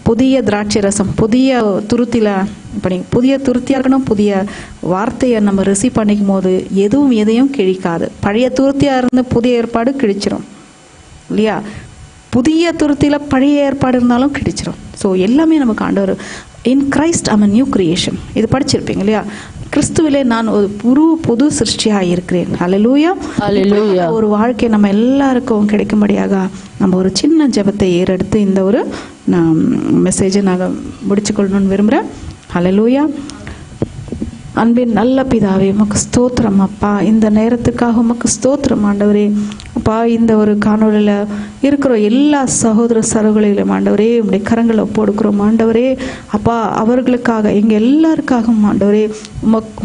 புதிய திராட்சை ரசம், புதிய துருத்தில இப்படி புதிய துருத்தியாக இருக்கணும். புதிய வார்த்தையை நம்ம ரிசீவ் பண்ணிக்கும் போது எதையும் கிழிக்காது. பழைய துருத்தியாக இருந்து புதிய ஏற்பாடு கிழிச்சிரும் இல்லையா? புதிய துருத்தியில் பழைய ஏற்பாடு இருந்தாலும் கிடைச்சிரும். ஸோ எல்லாமே நமக்கு ஆண்டவர் in Christ I'm new creation, இது படிச்சிருப்பீங்க இல்லையா? கிறிஸ்துவிலே நான் ஒரு புது சிருஷ்டியாக இருக்கிறேன். ஹல்லேலூயா. ஒரு வாழ்க்கை நம்ம எல்லாருக்கும் கிடைக்கும்படியாக நம்ம ஒரு சின்ன ஜெபத்தை ஏறெடுத்து இந்த ஒரு மெசேஜை நாங்கள் முடிச்சுக்கொள்ளணும்னு விரும்புகிறேன். ஹல்லேலூயா. அன்பின் நல்ல பிதாவே, உமக்கு ஸ்தோத்திரம் அப்பா. இந்த நேரத்துக்காக உமக்கு ஸ்தோத்திரம் ஆண்டவரே. அப்பா, இந்த ஒரு காணொலியில் இருக்கிற எல்லா சகோதர சகோதரிகளையும் ஆண்டவரே உடைய கரங்களை ஒப்புக்கொடுக்கிறோம் ஆண்டவரே. அப்பா, அவர்களுக்காக எங்கள் எல்லாருக்காகவும் ஆண்டவரே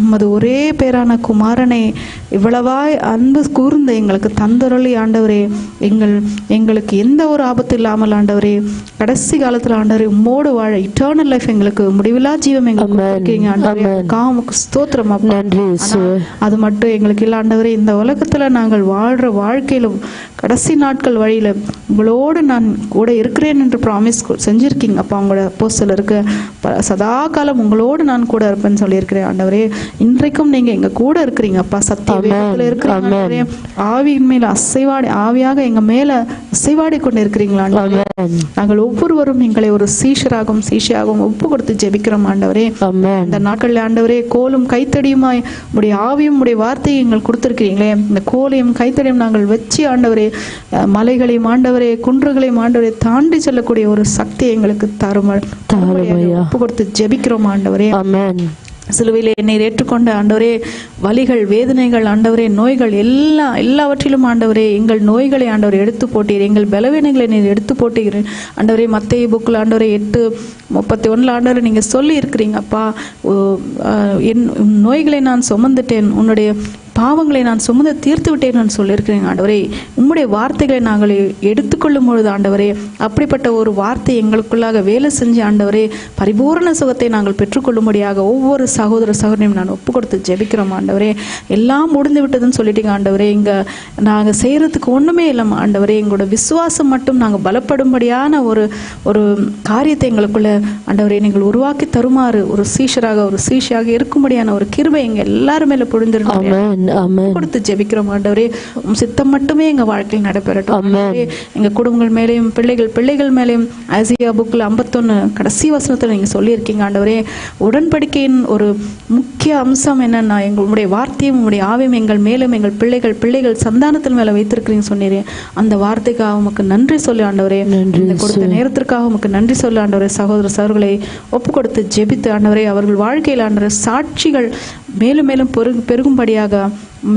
உமது ஒரே பேரான குமாரனை இவ்வளவாய் அன்பு கூர்ந்த எங்களுக்கு தந்தருளி ஆண்டவரே, எங்களுக்கு எந்த ஒரு ஆபத்து இல்லாமல் ஆண்டவரே கடைசி காலத்தில் ஆண்டவரே உம்மோடு வாழ இட்டர்னல் லைஃப் எங்களுக்கு முடிவில்லா ஜீவம் எங்களுக்கு ஆண்டவரே. காமுக்கு ஸ்தோத்திரம் அப்பா. அது மட்டும் எங்களுக்கு இல்லை ஆண்டவரே. இந்த உலகத்துல நாங்கள் வாழ்ற வாழ்க்கையிலும் கடைசி நாட்கள் வழியில உங்களோடு நான் கூட இருக்கிறேன் என்று ப்ராமிஸ் செஞ்சிருக்கீங்க அப்பா. உங்களோட அப்போஸ்தலருக்கு சதா காலம் உங்களோடு நான் கூட இருப்பேன்னு சொல்லியிருக்கிறேன் ஆண்டவரே. இன்றைக்கும் நீங்க எங்க கூட இருக்கிறீங்க அப்பா. சத்திய வேதத்துல இருக்கிறீங்க. ஆவியின் மேல ஆவியாக எங்க மேல அசைவாடி கொண்டு இருக்கிறீங்களா ஆண்டவரே. நாங்கள் ஒவ்வொருவரும் எங்களை ஒரு சீஷியாகவும் ஒப்பு கொடுத்து ஜெபிக்கிறோம் ஆண்டவரே. இந்த நாட்கள்ல ஆண்டவரே கோலும் கைத்தடியுமாய் உடைய ஆவியும் உடைய வார்த்தையை எங்கள் கொடுத்திருக்கிறீங்களே, இந்த கோலையும் கைத்தடியும் நாங்கள் வச்சு ஆண்டவரே மலைகளையும் ஆண்டவரே குன்றுகளையும் ஆண்டவரே தாண்டி செல்லக்கூடிய ஒரு சக்தி எங்களுக்கு ஒப்பு கொடுத்து ஜெபிக்கிறோம் ஆண்டவரே. சிலுவையிலே என்னை ஏற்றுக்கொண்ட ஆண்டவரே, வலிகள் வேதனைகள் ஆண்டவரே நோய்கள் எல்லாவற்றிலும் ஆண்டவரே எங்கள் நோய்களை ஆண்டவரை எடுத்து போட்டீர். எங்கள் பலவீனங்களை நீர் எடுத்து போட்டீர் ஆண்டவரே. மத்தேயு புக்கில் ஆண்டவரே 8:31 ஆண்டவரை நீங்க சொல்லி இருக்கிறீங்க அப்பா. என் நோய்களை நான் சுமந்துட்டேன், உன்னுடைய பாவங்களை நான் சுமந்து தீர்த்து விட்டேன் நான் சொல்லியிருக்கிறேன் ஆண்டவரே. உம்முடைய வார்த்தைகளை நாங்கள் எடுத்துக்கொள்ளும் பொழுது ஆண்டவரே அப்படிப்பட்ட ஒரு வார்த்தை எங்களுக்குள்ளாக வேலை செஞ்சு ஆண்டவரே பரிபூர்ண சுகத்தை நாங்கள் பெற்றுக்கொள்ளும்படியாக ஒவ்வொரு சகோதர சகோதரியும் நான் ஒப்பு கொடுத்து ஜெபிக்கிறோம் ஆண்டவரே. எல்லாம் முடிந்து விட்டதுன்னு சொல்லிட்டீங்க ஆண்டவரே. நாங்கள் செய்யறதுக்கு ஒண்ணுமே இல்லை ஆண்டவரே. எங்களோட விசுவாசம் மட்டும் நாங்கள் பலப்படும்படியான ஒரு காரியத்தை எங்களுக்குள்ள ஆண்டவரே நீங்கள் உருவாக்கி தருமாறு ஒரு சீஷியாக இருக்கும்படியான ஒரு கிருபை எங்க எல்லாரும் மேல பொழிந்திருக்கோம் கொடுத்து ஜெபிக்கிறோம் ஆண்டவரே. உம் சித்தம் மட்டுமே எங்க வாழ்க்கையில் நடைபெறட்டும். எங்க குடும்பங்கள் மேலேயும் பிள்ளைகள் மேலேயும் ஐசியா புக்ல 51 கடைசி வசனத்துல நீங்க சொல்லி இருக்கீங்க ஆண்டவரே. உடன்படிக்கையின் ஒரு முக்கிய அம்சம் என்னன்னா உங்களுடைய வார்த்தையும் உங்களுடைய ஆவியும் எங்கள் மேலும் எங்கள் பிள்ளைகள் சந்தானத்தின் மேல வைத்திருக்கிறீங்க சொன்னீரே. அந்த வார்த்தைக்காக உமக்கு நன்றி சொல்லி ஆண்டவரே. கொடுத்த நேரத்திற்காக உமக்கு நன்றி சொல்லி ஆண்டவரே. சகோதர சகோதரிகளை ஒப்பு கொடுத்து ஜெபித்து ஆண்டவரே அவர்கள் வாழ்க்கையில் ஆண்டவரே சாட்சிகள் மேலும் பெருகும்படியாக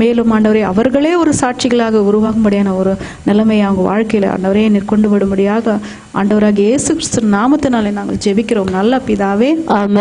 மேலும் ஆண்டவரே அவர்களே ஒரு சாட்சிகளாக உருவாகும்படியான ஒரு நிலைமையை அவங்க வாழ்க்கையில ஆண்டவரே நீர் கொண்டு விடும்படியாக ஆண்டவராக இயேசு கிறிஸ்து நாமத்தினாலே நாங்கள் ஜெபிக்கிறோம் நல்ல பிதாவே. ஆமென்.